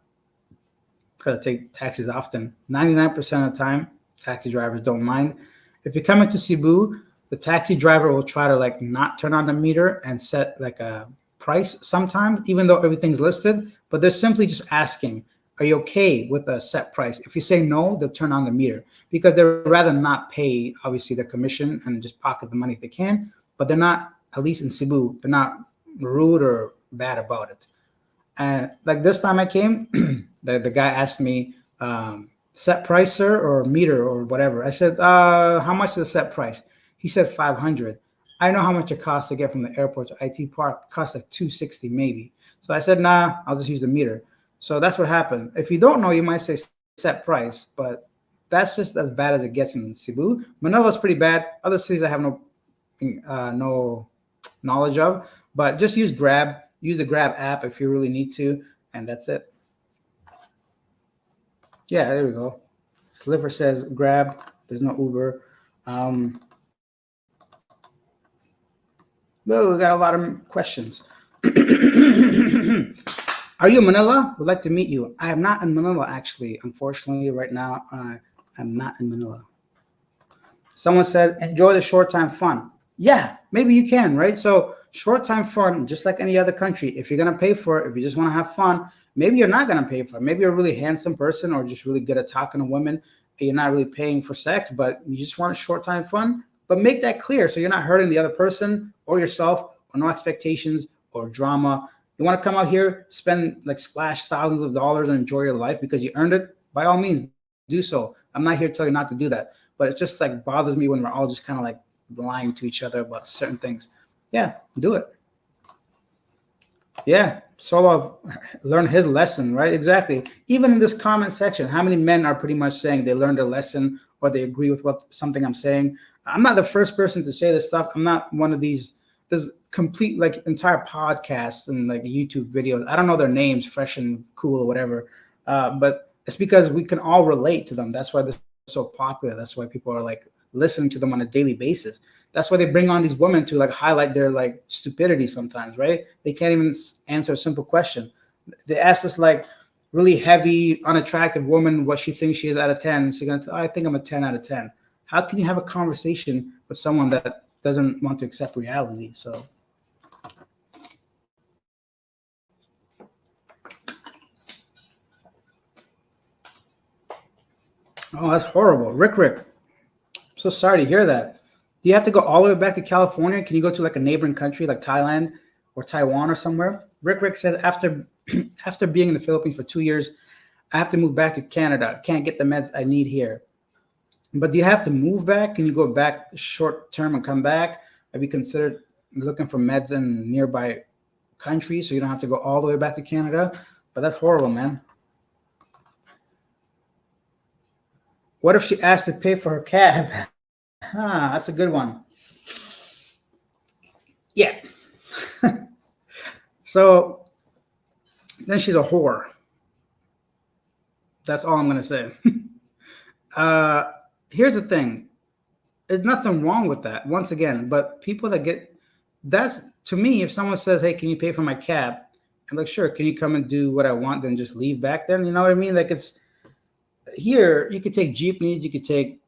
because I take taxis often. 99% of the time, taxi drivers don't mind. If you come into Cebu, the taxi driver will try to like not turn on the meter and set like a price sometimes, even though everything's listed, but they're simply just asking, are you okay with a set price? If you say no, they'll turn on the meter because they'd rather not pay, obviously, their commission and just pocket the money if they can, but they're not, at least in Cebu, they're not rude or bad about it. And like this time I came, the guy asked me, set price, sir, or meter or whatever. I said, how much is the set price? He said 500. I know how much it costs to get from the airport to IT Park. It costs like 260 maybe. So I said, nah, I'll just use the meter. So that's what happened. If you don't know, you might say set price, but that's just as bad as it gets in Cebu. Manila's pretty bad. Other cities I have no knowledge of, but just use Grab. Use the Grab app if you really need to, and that's it. Yeah, there we go. Sliver says Grab. There's no Uber. Well, we got a lot of questions. Are you in Manila? Would like to meet you. I am not in Manila, actually. Unfortunately, right now, I'm not in Manila. Someone said, enjoy the short time fun. Yeah, maybe you can, right? So short time fun, just like any other country. If you're going to pay for it, if you just want to have fun, maybe you're not going to pay for it. Maybe you're a really handsome person or just really good at talking to women. And you're not really paying for sex, but you just want a short time fun. But make that clear so you're not hurting the other person or yourself or no expectations or drama. You want to come out here, spend like splash thousands of dollars and enjoy your life because you earned it, by all means, do so. I'm not here to tell you not to do that. But it just like bothers me when we're all just kind of like lying to each other about certain things. Yeah, do it. Yeah, Solov learned his lesson, right? Exactly. Even in this comment section, how many men are pretty much saying they learned a lesson or they agree with what something I'm saying? I'm not the first person to say this stuff. I'm not one of these. There's complete like entire podcasts and like YouTube videos. I don't know their names, fresh and cool or whatever, but it's because we can all relate to them. That's why they're so popular. That's why people are like listening to them on a daily basis. That's why they bring on these women to like highlight their like stupidity sometimes, right? They can't even answer a simple question. They ask this like really heavy, unattractive woman what she thinks she is out of 10. She's gonna tell, I think I'm a 10 out of 10. How can you have a conversation with someone that doesn't want to accept reality? So oh, that's horrible. Rick. So sorry to hear that. Do you have to go all the way back to California? Can you go to like a neighboring country like Thailand or Taiwan or somewhere? Rick says after after being in the Philippines for 2 years, I have to move back to Canada. Can't get the meds I need here. But do you have to move back? Can you go back short term and come back? Have you considered looking for meds in nearby countries so you don't have to go all the way back to Canada? But that's horrible, man. What if she asked to pay for her cab? That's a good one. Yeah. So then she's a whore. That's all I'm going to say. uh, Here's the thing. There's nothing wrong with that. Once again, but people that get that's to me. If someone says, "Hey, can you pay for my cab?" I'm like, "Sure." Can you come and do what I want? Then just leave back. Then you know what I mean? Like it's here. You could take jeepneys. You could take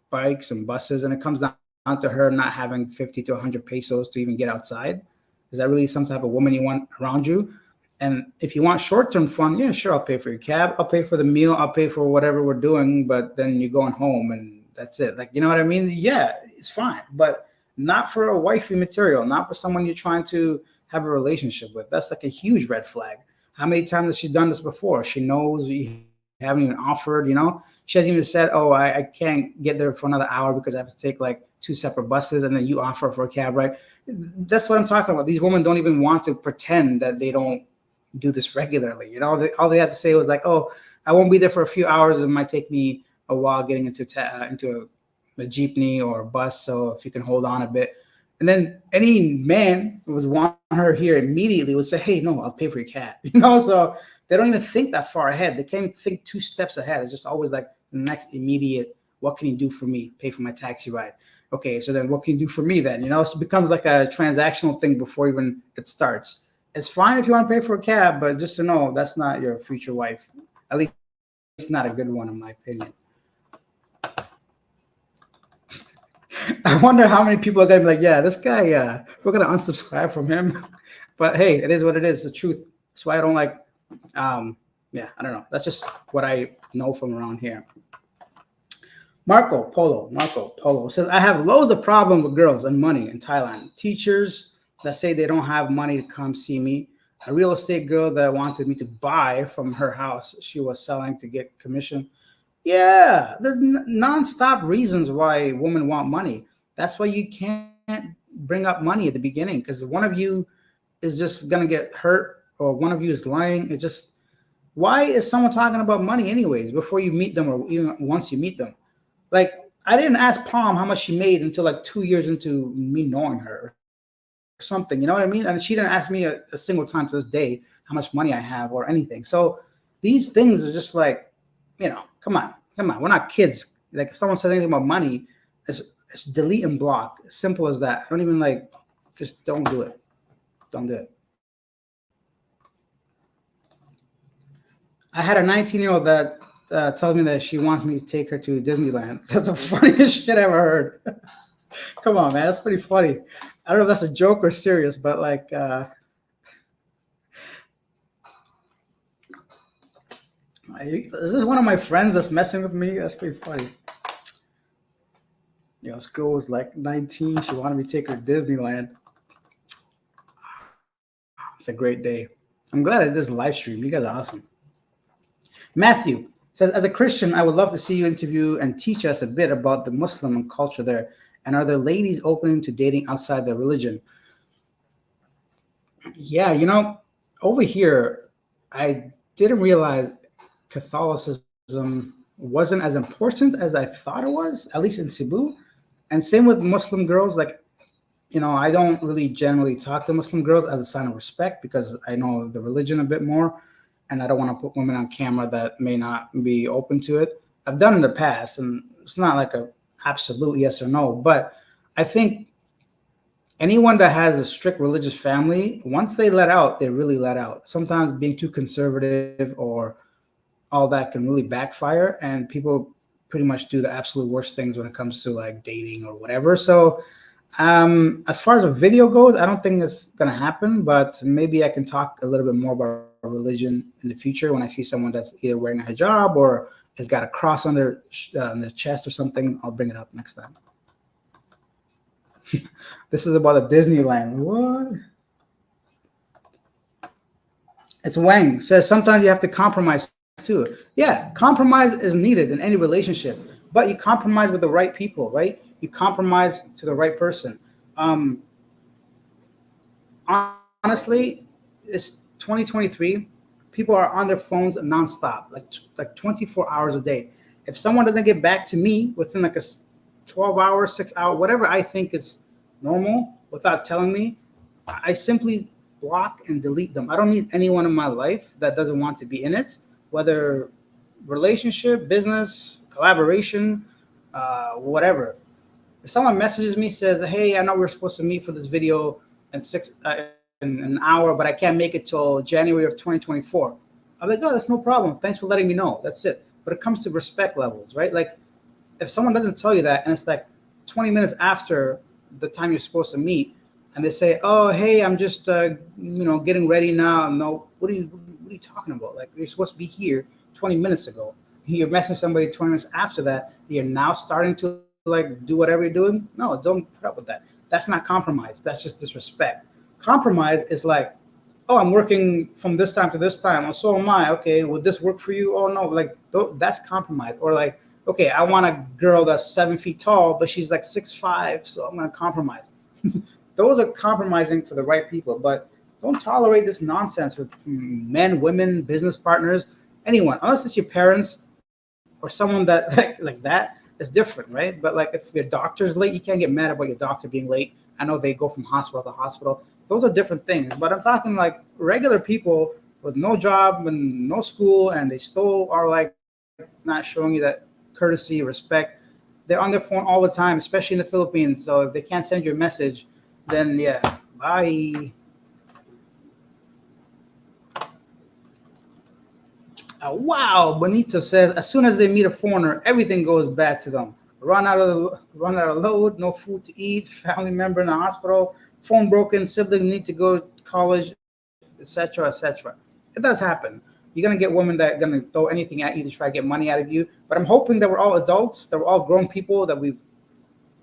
bikes and buses, and it comes down to her not having 50 to 100 pesos to even get outside. Is that really some type of woman you want around you? And if you want short term fun, yeah, sure, I'll pay for your cab, I'll pay for the meal, I'll pay for whatever we're doing, but then you're going home and that's it. Like, you know what I mean? Yeah, it's fine, but not for a wifey material, not for someone you're trying to have a relationship with. That's like a huge red flag. How many times has she done this before? She knows you haven't even offered, she hasn't even said, oh, I can't get there for another hour because I have to take like two separate buses and then you offer for a cab, right? That's what I'm talking about. These women don't even want to pretend that they don't do this regularly. All they have to say was like, "Oh, I won't be there for a few hours. It might take me a while getting into a jeepney or a bus. So if you can hold on a bit." And then any man who was want her here immediately would say, "Hey, no, I'll pay for your cab." So they don't even think that far ahead. They can't even think two steps ahead. It's just always like the next immediate. What can you do for me? Pay for my taxi ride. Okay, so then what can you do for me then? So it becomes like a transactional thing before even it starts. It's fine if you want to pay for a cab, but just to know that's not your future wife. At least not a good one, in my opinion. I wonder how many people are gonna be like, yeah, this guy, we're gonna unsubscribe from him. But hey, it is what it is. The truth. That's why I don't like. Yeah, I don't know. That's just what I know from around here. Marco Polo says, I have loads of problems with girls and money in Thailand. Teachers that say they don't have money to come see me. A real estate girl that wanted me to buy from her house she was selling to get commission. Yeah, there's nonstop reasons why women want money. That's why you can't bring up money at the beginning because one of you is just gonna get hurt or one of you is lying. It just why is someone talking about money anyways before you meet them or even once you meet them? Like I didn't ask Palm how much she made until like 2 years into me knowing her or something. You know what I mean? And she didn't ask me a single time to this day how much money I have or anything. So these things are just like, come on. We're not kids. Like if someone says anything about money, it's delete and block. Simple as that. I don't even like. Just don't do it. Don't do it. I had a 19-year-old that tells me that she wants me to take her to Disneyland. That's the funniest shit I ever heard. Come on, man. That's pretty funny. I don't know if that's a joke or serious, but like, is this one of my friends that's messing with me? That's pretty funny. This girl was like 19. She wanted me to take her to Disneyland. It's a great day. I'm glad I did this live stream. You guys are awesome. Matthew says, as a Christian, I would love to see you interview and teach us a bit about the Muslim culture there. And are there ladies open to dating outside their religion? Yeah, over here, I didn't realize Catholicism wasn't as important as I thought it was, at least in Cebu. And same with Muslim girls. Like, I don't really generally talk to Muslim girls as a sign of respect because I know the religion a bit more. And I don't want to put women on camera that may not be open to it. I've done in the past, and it's not like a absolute yes or no. But I think anyone that has a strict religious family, once they let out, they really let out. Sometimes being too conservative or all that can really backfire, and people pretty much do the absolute worst things when it comes to like dating or whatever. So as far as a video goes, I don't think it's gonna happen, but maybe I can talk a little bit more about religion in the future when I see someone that's either wearing a hijab or has got a cross on their chest or something. I'll bring it up next time. This is about the Disneyland. What? It's Wang says sometimes you have to compromise too. Yeah, compromise is needed in any relationship, but you compromise with the right people, right? You compromise to the right person. Honestly, it's 2023. People are on their phones nonstop, like 24 hours a day. If someone doesn't get back to me within like a 12-hour, 6-hour, whatever I think is normal, without telling me, I simply block and delete them. I don't need anyone in my life that doesn't want to be in it, whether relationship, business, collaboration, whatever. If someone messages me, says, "Hey, I know we're supposed to meet for this video in an hour, but I can't make it till January of 2024," I'm like, "Oh, that's no problem. Thanks for letting me know." That's it. But it comes to respect levels, right? Like, if someone doesn't tell you that, and it's like 20 minutes after the time you're supposed to meet, and they say, "Oh, hey, I'm just getting ready now." No, what are you talking about? Like, you're supposed to be here 20 minutes ago. You're messaging somebody 20 minutes after that. You're now starting to like do whatever you're doing. No, don't put up with that. That's not compromise. That's just disrespect. Compromise is like, "Oh, I'm working from this time to this time. Oh, so am I. Okay, would this work for you?" Oh no, like that's compromise. Or like, "Okay, I want a girl that's 7 feet tall, but she's like 6'5", so I'm gonna compromise." Those are compromising for the right people, but don't tolerate this nonsense with men, women, business partners, anyone, unless it's your parents or someone that like that is different, right? But like if your doctor's late, you can't get mad about your doctor being late. I know they go from hospital to hospital. Those are different things. But I'm talking like regular people with no job and no school, and they still are like not showing you that courtesy, respect. They're on their phone all the time, especially in the Philippines. So if they can't send you a message, then yeah, bye. Wow, Bonito says as soon as they meet a foreigner, everything goes bad to them. Run out of load, no food to eat, family member in the hospital, phone broken, sibling need to go to college, etc., etc. It does happen. You're gonna get women that are gonna throw anything at you to try to get money out of you. But I'm hoping that we're all adults, that we're all grown people, that we've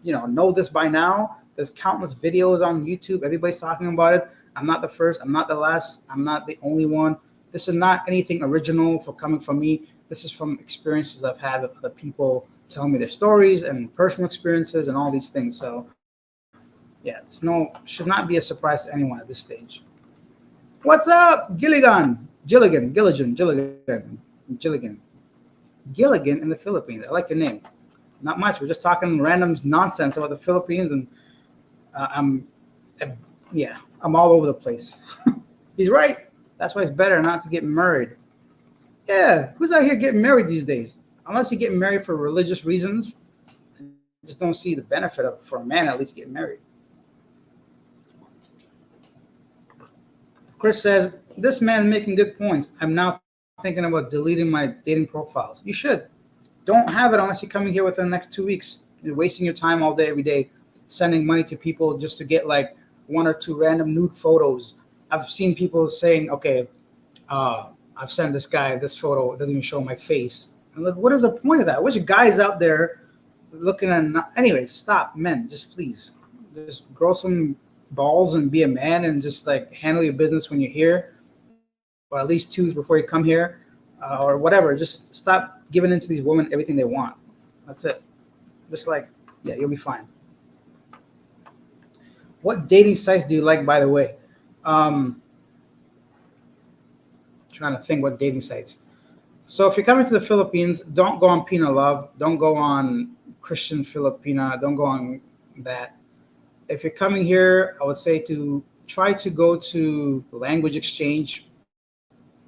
know this by now. There's countless videos on YouTube. Everybody's talking about it. I'm not the first. I'm not the last. I'm not the only one. This is not anything original for coming from me. This is from experiences I've had with other people telling me their stories and personal experiences and all these things. So yeah, should not be a surprise to anyone at this stage. What's up, Gilligan, Gilligan in the Philippines. I like your name. Not much. We're just talking random nonsense about the Philippines, and I'm, yeah, I'm all over the place. He's right. That's why it's better not to get married. Yeah, who's out here getting married these days? Unless you're getting married for religious reasons, I just don't see the benefit of for a man at least getting married. Chris says this man's making good points. I'm now thinking about deleting my dating profiles. You should. Don't have it unless you're coming here within the next 2 weeks. You're wasting your time all day, every day, sending money to people just to get like one or two random nude photos. I've seen people saying, "Okay, I've sent this guy this photo. It doesn't even show my face." And like, what is the point of that? Which guys out there looking at? Anyways, stop, men. Just please, just grow some balls and be a man and just like handle your business when you're here, or at least choose before you come here, or whatever. Just stop giving into these women everything they want. That's it. Just like, yeah, you'll be fine. What dating sites do you like, by the way? Um, Trying to think what dating sites. So if you're coming to the Philippines, don't go on Pina Love. Don't go on Christian Filipina. Don't go on that. If you're coming here, I would say to try to go to language exchange,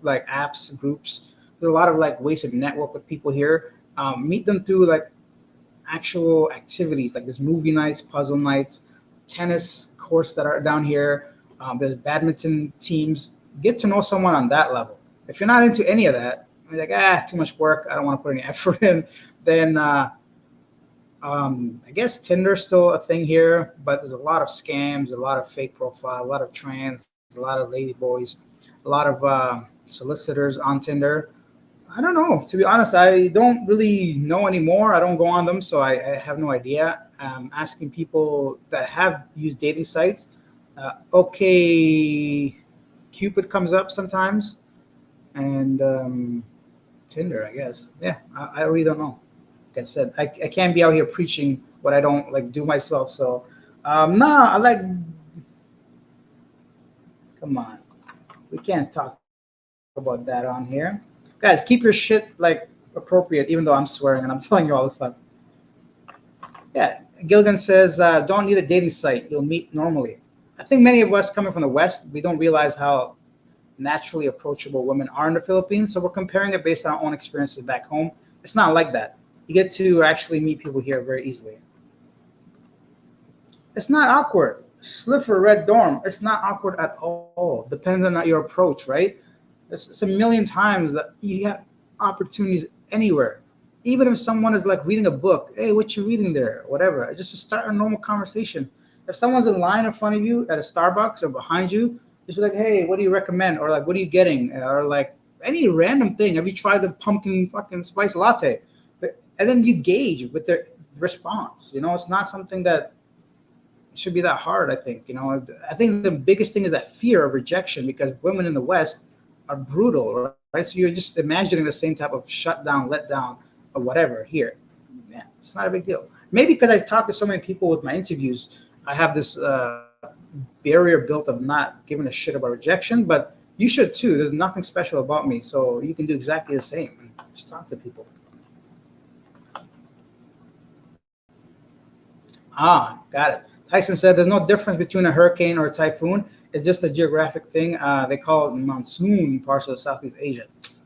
like apps, groups. There's a lot of like ways to network with people here. Meet them through like actual activities, like there's movie nights, puzzle nights, tennis courts that are down here. There's badminton teams. Get to know someone on that level. If you're not into any of that, you're like, too much work. I don't want to put any effort in. Then I guess Tinder's still a thing here, but there's a lot of scams, a lot of fake profile, a lot of trans, a lot of ladyboys, a lot of solicitors on Tinder. I don't know. To be honest, I don't really know anymore. I don't go on them, so I have no idea. Asking people that have used dating sites. Okay, Cupid comes up sometimes, and Tinder, I guess. Yeah, I really don't know. Like I said, I can't be out here preaching what I don't like do myself. So, nah, I like. Come on, we can't talk about that on here, guys. Keep your shit like appropriate, even though I'm swearing and I'm telling you all this stuff. Yeah, Gilligan says, don't need a dating site. You'll meet normally. I think many of us coming from the West, we don't realize how naturally approachable women are in the Philippines. So we're comparing it based on our own experiences back home. It's not like that. You get to actually meet people here very easily. It's not awkward. Slipper Red Dorm. It's not awkward at all. Depends on your approach, right? It's a million times that you have opportunities anywhere. Even if someone is like reading a book, hey, what you reading there? Whatever. Just to start a normal conversation. If someone's in line in front of you at a Starbucks or behind you, just be like, hey, what do you recommend? Or like, what are you getting? Or like any random thing. Have you tried the pumpkin fucking spice latte? And then you gauge with their response. It's not something that should be that hard. I think the biggest thing is that fear of rejection because women in the West are brutal, right? So you're just imagining the same type of shutdown, letdown, or whatever here. Yeah, it's not a big deal. Maybe because I talked to so many people with my interviews, I have this barrier built of not giving a shit about rejection. But you should too. There's nothing special about me, so you can do exactly the same. Just talk to people. Got it. Tyson said there's no difference between a hurricane or a typhoon. It's just a geographic thing. They call it monsoon in parts of Southeast Asia.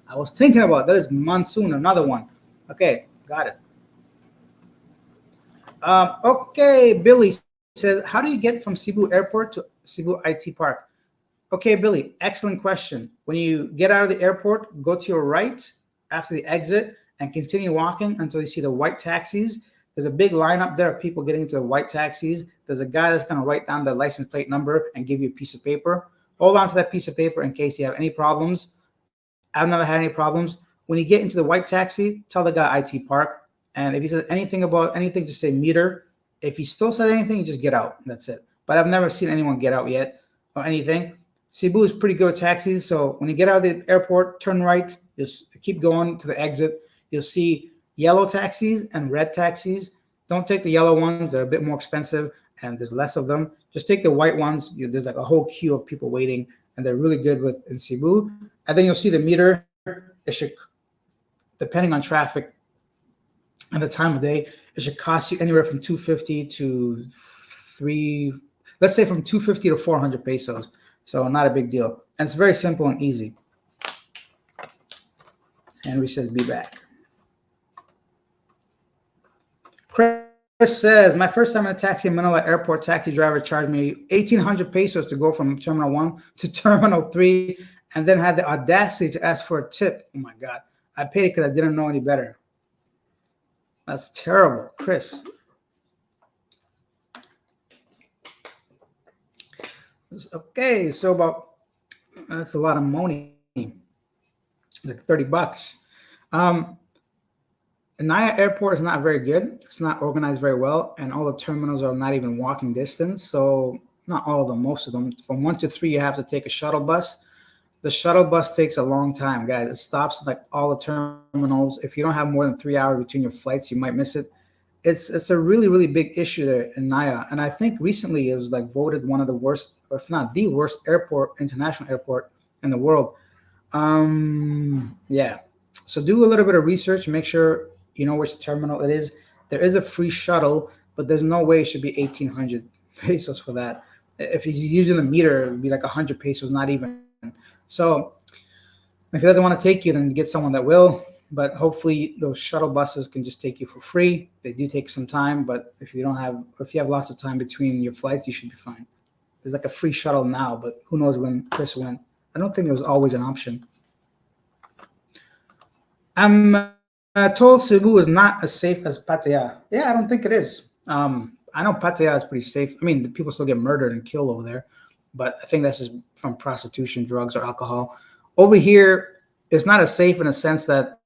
I was thinking about that is monsoon, another one. Okay, got it. Okay, Billy says, how do you get from Cebu Airport to Cebu IT Park? Okay, Billy, excellent question. When you get out of the airport, go to your right after the exit and continue walking until you see the white taxis. There's a big lineup there of people getting into the white taxis. There's a guy that's going to write down the license plate number and give you a piece of paper. Hold on to that piece of paper in case you have any problems. I've never had any problems. When you get into the white taxi, tell the guy IT Park. And if he says anything about anything, just say meter. If he still says anything, just get out. That's it. But I've never seen anyone get out yet or anything. Cebu is pretty good with taxis. So when you get out of the airport, turn right, just keep going to the exit. You'll see yellow taxis and red taxis. Don't take the yellow ones. They're a bit more expensive and there's less of them. Just take the white ones. There's like a whole queue of people waiting and they're really good with in Cebu. And then you'll see the meter. It should, depending on traffic and the time of day, it should cost you anywhere from 250 to three, let's say from 250 to 400 pesos. So not a big deal. And it's very simple and easy. And we said be back. Chris says, my first time in a taxi in Manila Airport, taxi driver charged me 1,800 pesos to go from Terminal 1 to Terminal 3 and then had the audacity to ask for a tip. Oh my God. I paid it because I didn't know any better. That's terrible, Chris. Okay, so that's a lot of money, like $30. Naya Airport is not very good. It's not organized very well, and all the terminals are not even walking distance. So not all of them, most of them. From 1 to 3, you have to take a shuttle bus. The shuttle bus takes a long time, guys. It stops like all the terminals. If you don't have more than 3 hours between your flights, you might miss it. It's a really, really big issue there in Naya. And I think recently it was like voted one of the worst, if not the worst international airport in the world. Yeah. So do a little bit of research, make sure you know which terminal it is. There is a free shuttle, but there's no way it should be 1,800 pesos for that. If he's using the meter, it would be like 100 pesos, not even. So if he doesn't want to take you, then get someone that will. But hopefully those shuttle buses can just take you for free. They do take some time, but if you have lots of time between your flights, you should be fine. There's like a free shuttle now, but who knows when Chris went. I don't think it was always an option. I'm told Cebu is not as safe as Pattaya. Yeah, I don't think it is. I know Pattaya is pretty safe. I mean, the people still get murdered and killed over there, but I think that's just from prostitution, drugs, or alcohol. Over here, it's not as safe in a sense that,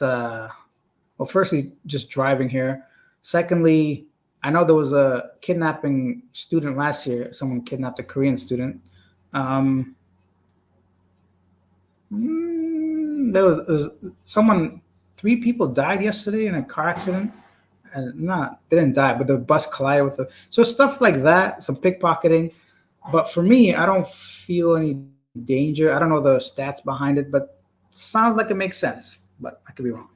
well, firstly, just driving here. Secondly, I know there was a kidnapping student last year. Someone kidnapped a Korean student. There was someone, 3 people died yesterday in a car accident. And they didn't die, but the bus collided with the. So stuff like that, some pickpocketing. But for me, I don't feel any danger. I don't know the stats behind it, but it sounds like it makes sense. But I could be wrong.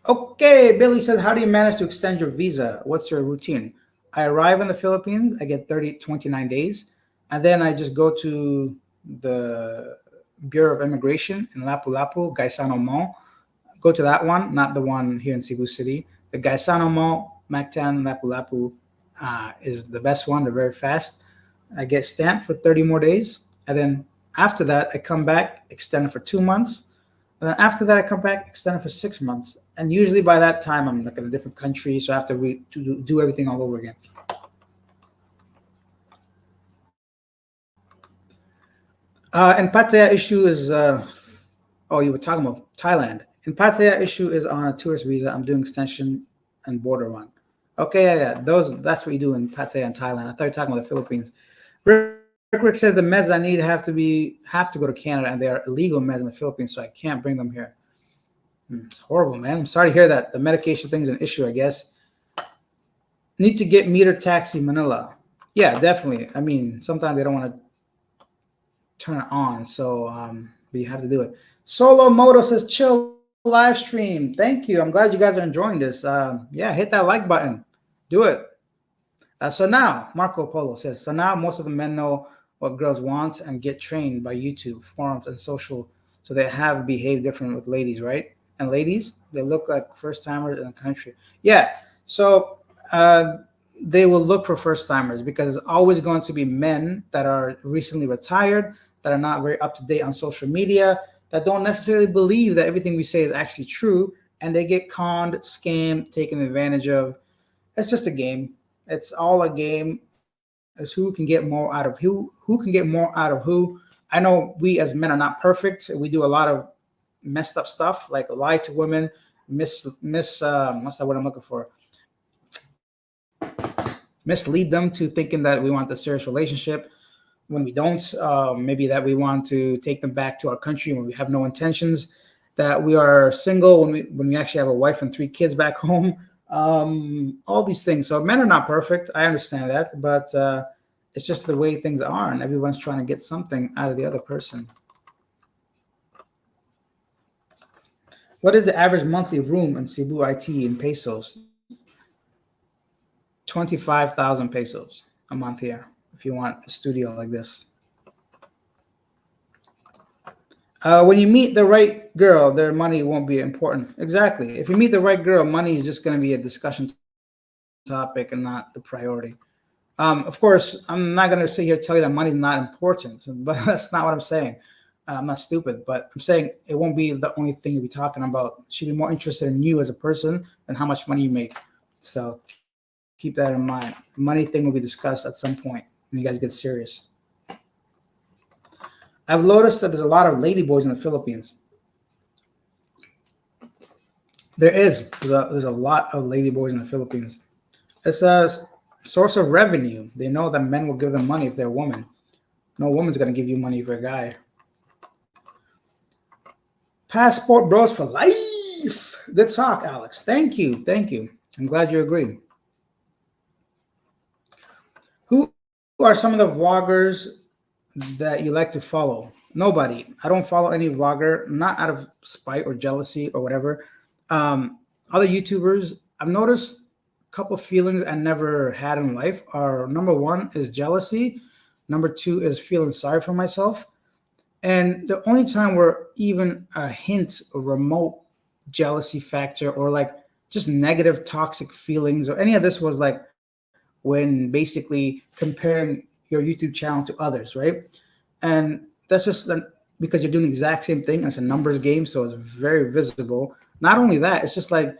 Okay, Billy says, how do you manage to extend your visa? What's your routine? I arrive in the Philippines, I get 29 days, and then I just go to the Bureau of Immigration in Lapu-Lapu, Gaisano Mall. Go to that one, not the one here in Cebu City. The Gaisano Mall, Mactan, Lapu Lapu is the best one. They're very fast. I get stamped for 30 more days. And then after that, I come back, extend it for 2 months. And then after that, I come back, extend it for 6 months. And usually by that time, I'm like in a different country. So I have to do everything all over again. And Pattaya issue is, oh, you were talking about Thailand. And Pattaya issue is on a tourist visa. I'm doing extension and border run. Okay, yeah. That's what you do in Pattaya and Thailand. I thought you were talking about the Philippines. Rick says the meds I need have to go to Canada, and they are illegal meds in the Philippines, so I can't bring them here. It's horrible, man. I'm sorry to hear that. The medication thing is an issue, I guess. Need to get meter taxi Manila. Yeah, definitely. I mean, sometimes they don't want to turn it on, so but you have to do it. Solo Moto says chill live stream. Thank you. I'm glad you guys are enjoying this. Yeah, hit that like button. Do it. So now, Marco Polo says, so now most of the men know what girls want and get trained by YouTube, forums, and social, so they have behaved different with ladies, right? And ladies, they look like first timers in the country. Yeah, so they will look for first timers because it's always going to be men that are recently retired, that are not very up to date on social media, that don't necessarily believe that everything we say is actually true, and they get conned, scammed, taken advantage of. It's just a game. It's all a game. It's who can get more out of who can get more out of who. I know we as men are not perfect. We do a lot of messed up stuff, like lie to women, what's that word I'm looking for? Mislead them to thinking that we want a serious relationship when we don't. Maybe that we want to take them back to our country when we have no intentions. That we are single when we actually have a wife and 3 kids back home. All these things. So men are not perfect. I understand that, but it's just the way things are, and everyone's trying to get something out of the other person. What is the average monthly room in Cebu IT in pesos? 25,000 pesos a month here if you want a studio like this. When you meet the right girl, their money won't be important. Exactly. If you meet the right girl, money is just going to be a discussion topic and not the priority. Of course, I'm not going to sit here and tell you that money is not important, but that's not what I'm saying. I'm not stupid, but I'm saying it won't be the only thing you'll be talking about. She'll be more interested in you as a person than how much money you make. So keep that in mind. The money thing will be discussed at some point when you guys get serious. I've noticed that there's a lot of ladyboys in the Philippines. There's a lot of ladyboys in the Philippines. It's a source of revenue. They know that men will give them money if they're a woman. No woman's gonna give you money for a guy. Passport bros for life. Good talk, Alex. Thank you. Thank you. I'm glad you agree. Who are some of the vloggers that you like to follow? Nobody. I don't follow any vlogger, not out of spite or jealousy or whatever. Other YouTubers, I've noticed a couple feelings I never had in life are number one is jealousy, number two is feeling sorry for myself. And the only time where even a hint, a remote jealousy factor, or like just negative toxic feelings, or any of this was like when basically comparing your YouTube channel to others, right? And that's just because you're doing the exact same thing. And it's a numbers game, so it's very visible. Not only that, it's just like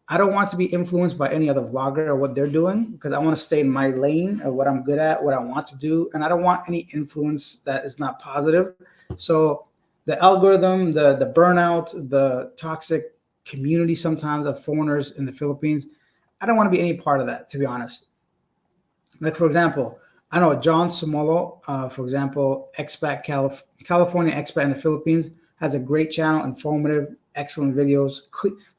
I don't want to be influenced by any other vlogger or what they're doing because I want to stay in my lane of what I'm good at, what I want to do, and I don't want any influence that is not positive. So the algorithm, the burnout, the toxic community sometimes of foreigners in the Philippines, I don't want to be any part of that, to be honest. Like for example, I know John Sumolo, for example, California expat in the Philippines, has a great channel, informative, excellent videos.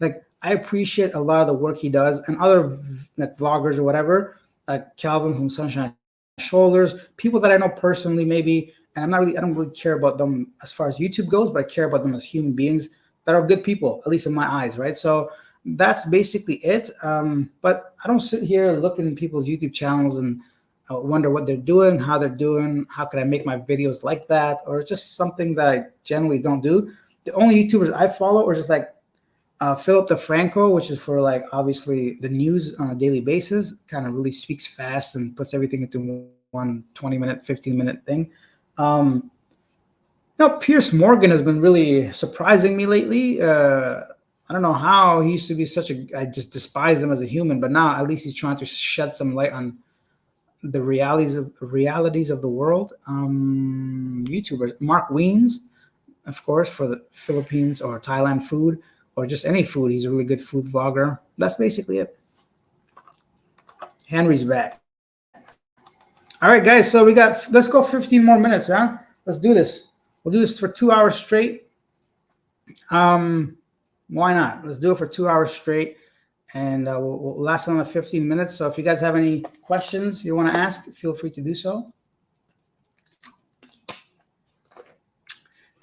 Like I appreciate a lot of the work he does, and other like vloggers or whatever, like Calvin from Sunshine Shoulders, people that I know personally, maybe. And I don't really care about them as far as YouTube goes, but I care about them as human beings that are good people, at least in my eyes, right? So that's basically it. But I don't sit here looking at people's YouTube channels and wonder what they're doing, how they're doing, how could I make my videos like that, or it's just something that I generally don't do. The only YouTubers I follow are just like Philip DeFranco, which is for like obviously the news on a daily basis, kind of really speaks fast and puts everything into one 20-minute, 15-minute thing. Um, Pierce Morgan has been really surprising me lately. I don't know how he used to be such a. I just despise him as a human, but now at least he's trying to shed some light on the realities of the world. YouTubers, Mark Wiens, of course, for the Philippines or Thailand food or just any food. He's a really good food vlogger. That's basically it. Henry's back. All right, guys. So let's go 15 more minutes, huh? Let's do this. We'll do this for 2 hours straight. Why not? Let's do it for 2 hours straight, and we'll last another 15 minutes. So if you guys have any questions you want to ask, feel free to do so.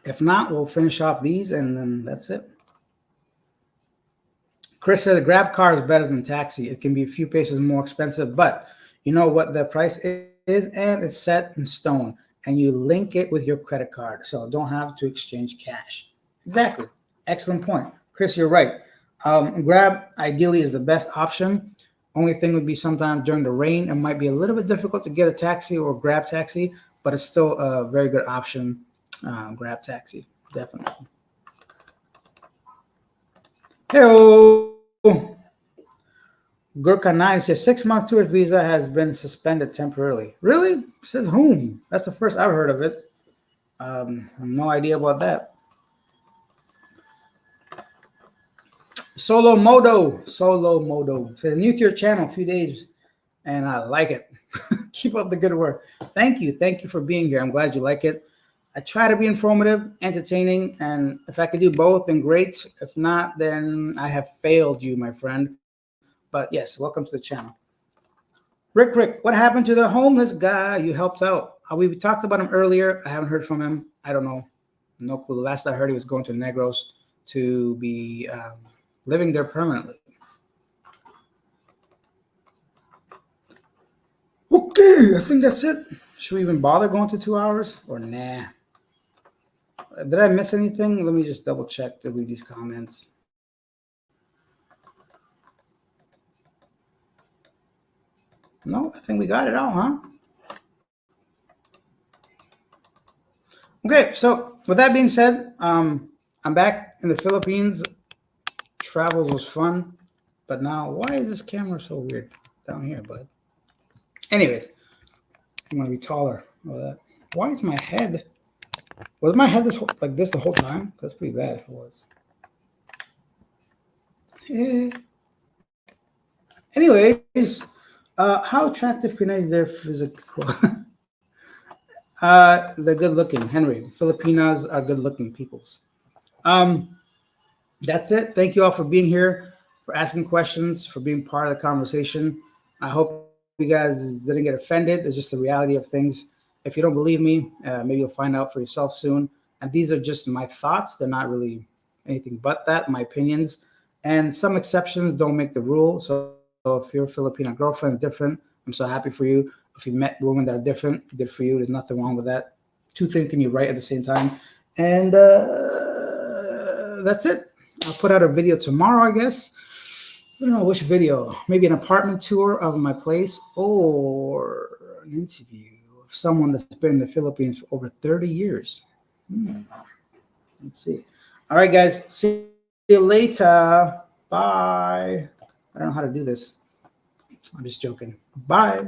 If not, we'll finish off these, and then that's it. Chris said a Grab car is better than taxi. It can be a few pesos more expensive, but you know what the price is, and it's set in stone, and you link it with your credit card, so don't have to exchange cash. Exactly. Excellent point. Chris, you're right. Grab ideally is the best option. Only thing would be sometimes during the rain, it might be a little bit difficult to get a taxi or Grab taxi, but it's still a very good option. Grab taxi, definitely. Hey, Gurkha 9 says 6 month tourist visa has been suspended temporarily. Really? Says whom? That's the first I've heard of it. No idea about that. Solo Modo says new to your channel, a few days, and I like it. Keep up the good work. Thank you for being here. I'm glad you like it. I try to be informative, entertaining, and if I could do both, then great. If not, then I have failed you, my friend. But yes, welcome to the channel. Rick, what happened to the homeless guy you helped out? We talked about him earlier. I haven't heard from him. I don't know. No clue. Last I heard, he was going to Negros to be living there permanently. Okay, I think that's it. Should we even bother going to 2 hours or nah? Did I miss anything? Let me just double check to read these comments. No, I think we got it all, huh? Okay, so with that being said, I'm back in the Philippines. Travels was fun, but now why is this camera so weird down here, bud? Anyways, I'm gonna be taller. Why is my head? Was my head like this the whole time? That's pretty bad if it was. Anyways, how attractive can I their physical? They're good looking, Henry. Filipinos are good looking peoples. That's it. Thank you all for being here, for asking questions, for being part of the conversation. I hope you guys didn't get offended. It's just the reality of things. If you don't believe me, maybe you'll find out for yourself soon. And these are just my thoughts. They're not really anything but that, my opinions. And some exceptions don't make the rule. So if your Filipino girlfriend is different, I'm so happy for you. If you met women that are different, good for you. There's nothing wrong with that. Two things can be right at the same time. And that's it. I'll put out a video tomorrow, I guess. I don't know which video. Maybe an apartment tour of my place or an interview of someone that's been in the Philippines for over 30 years. Let's see. All right, guys. See you later. Bye. I don't know how to do this. I'm just joking. Bye.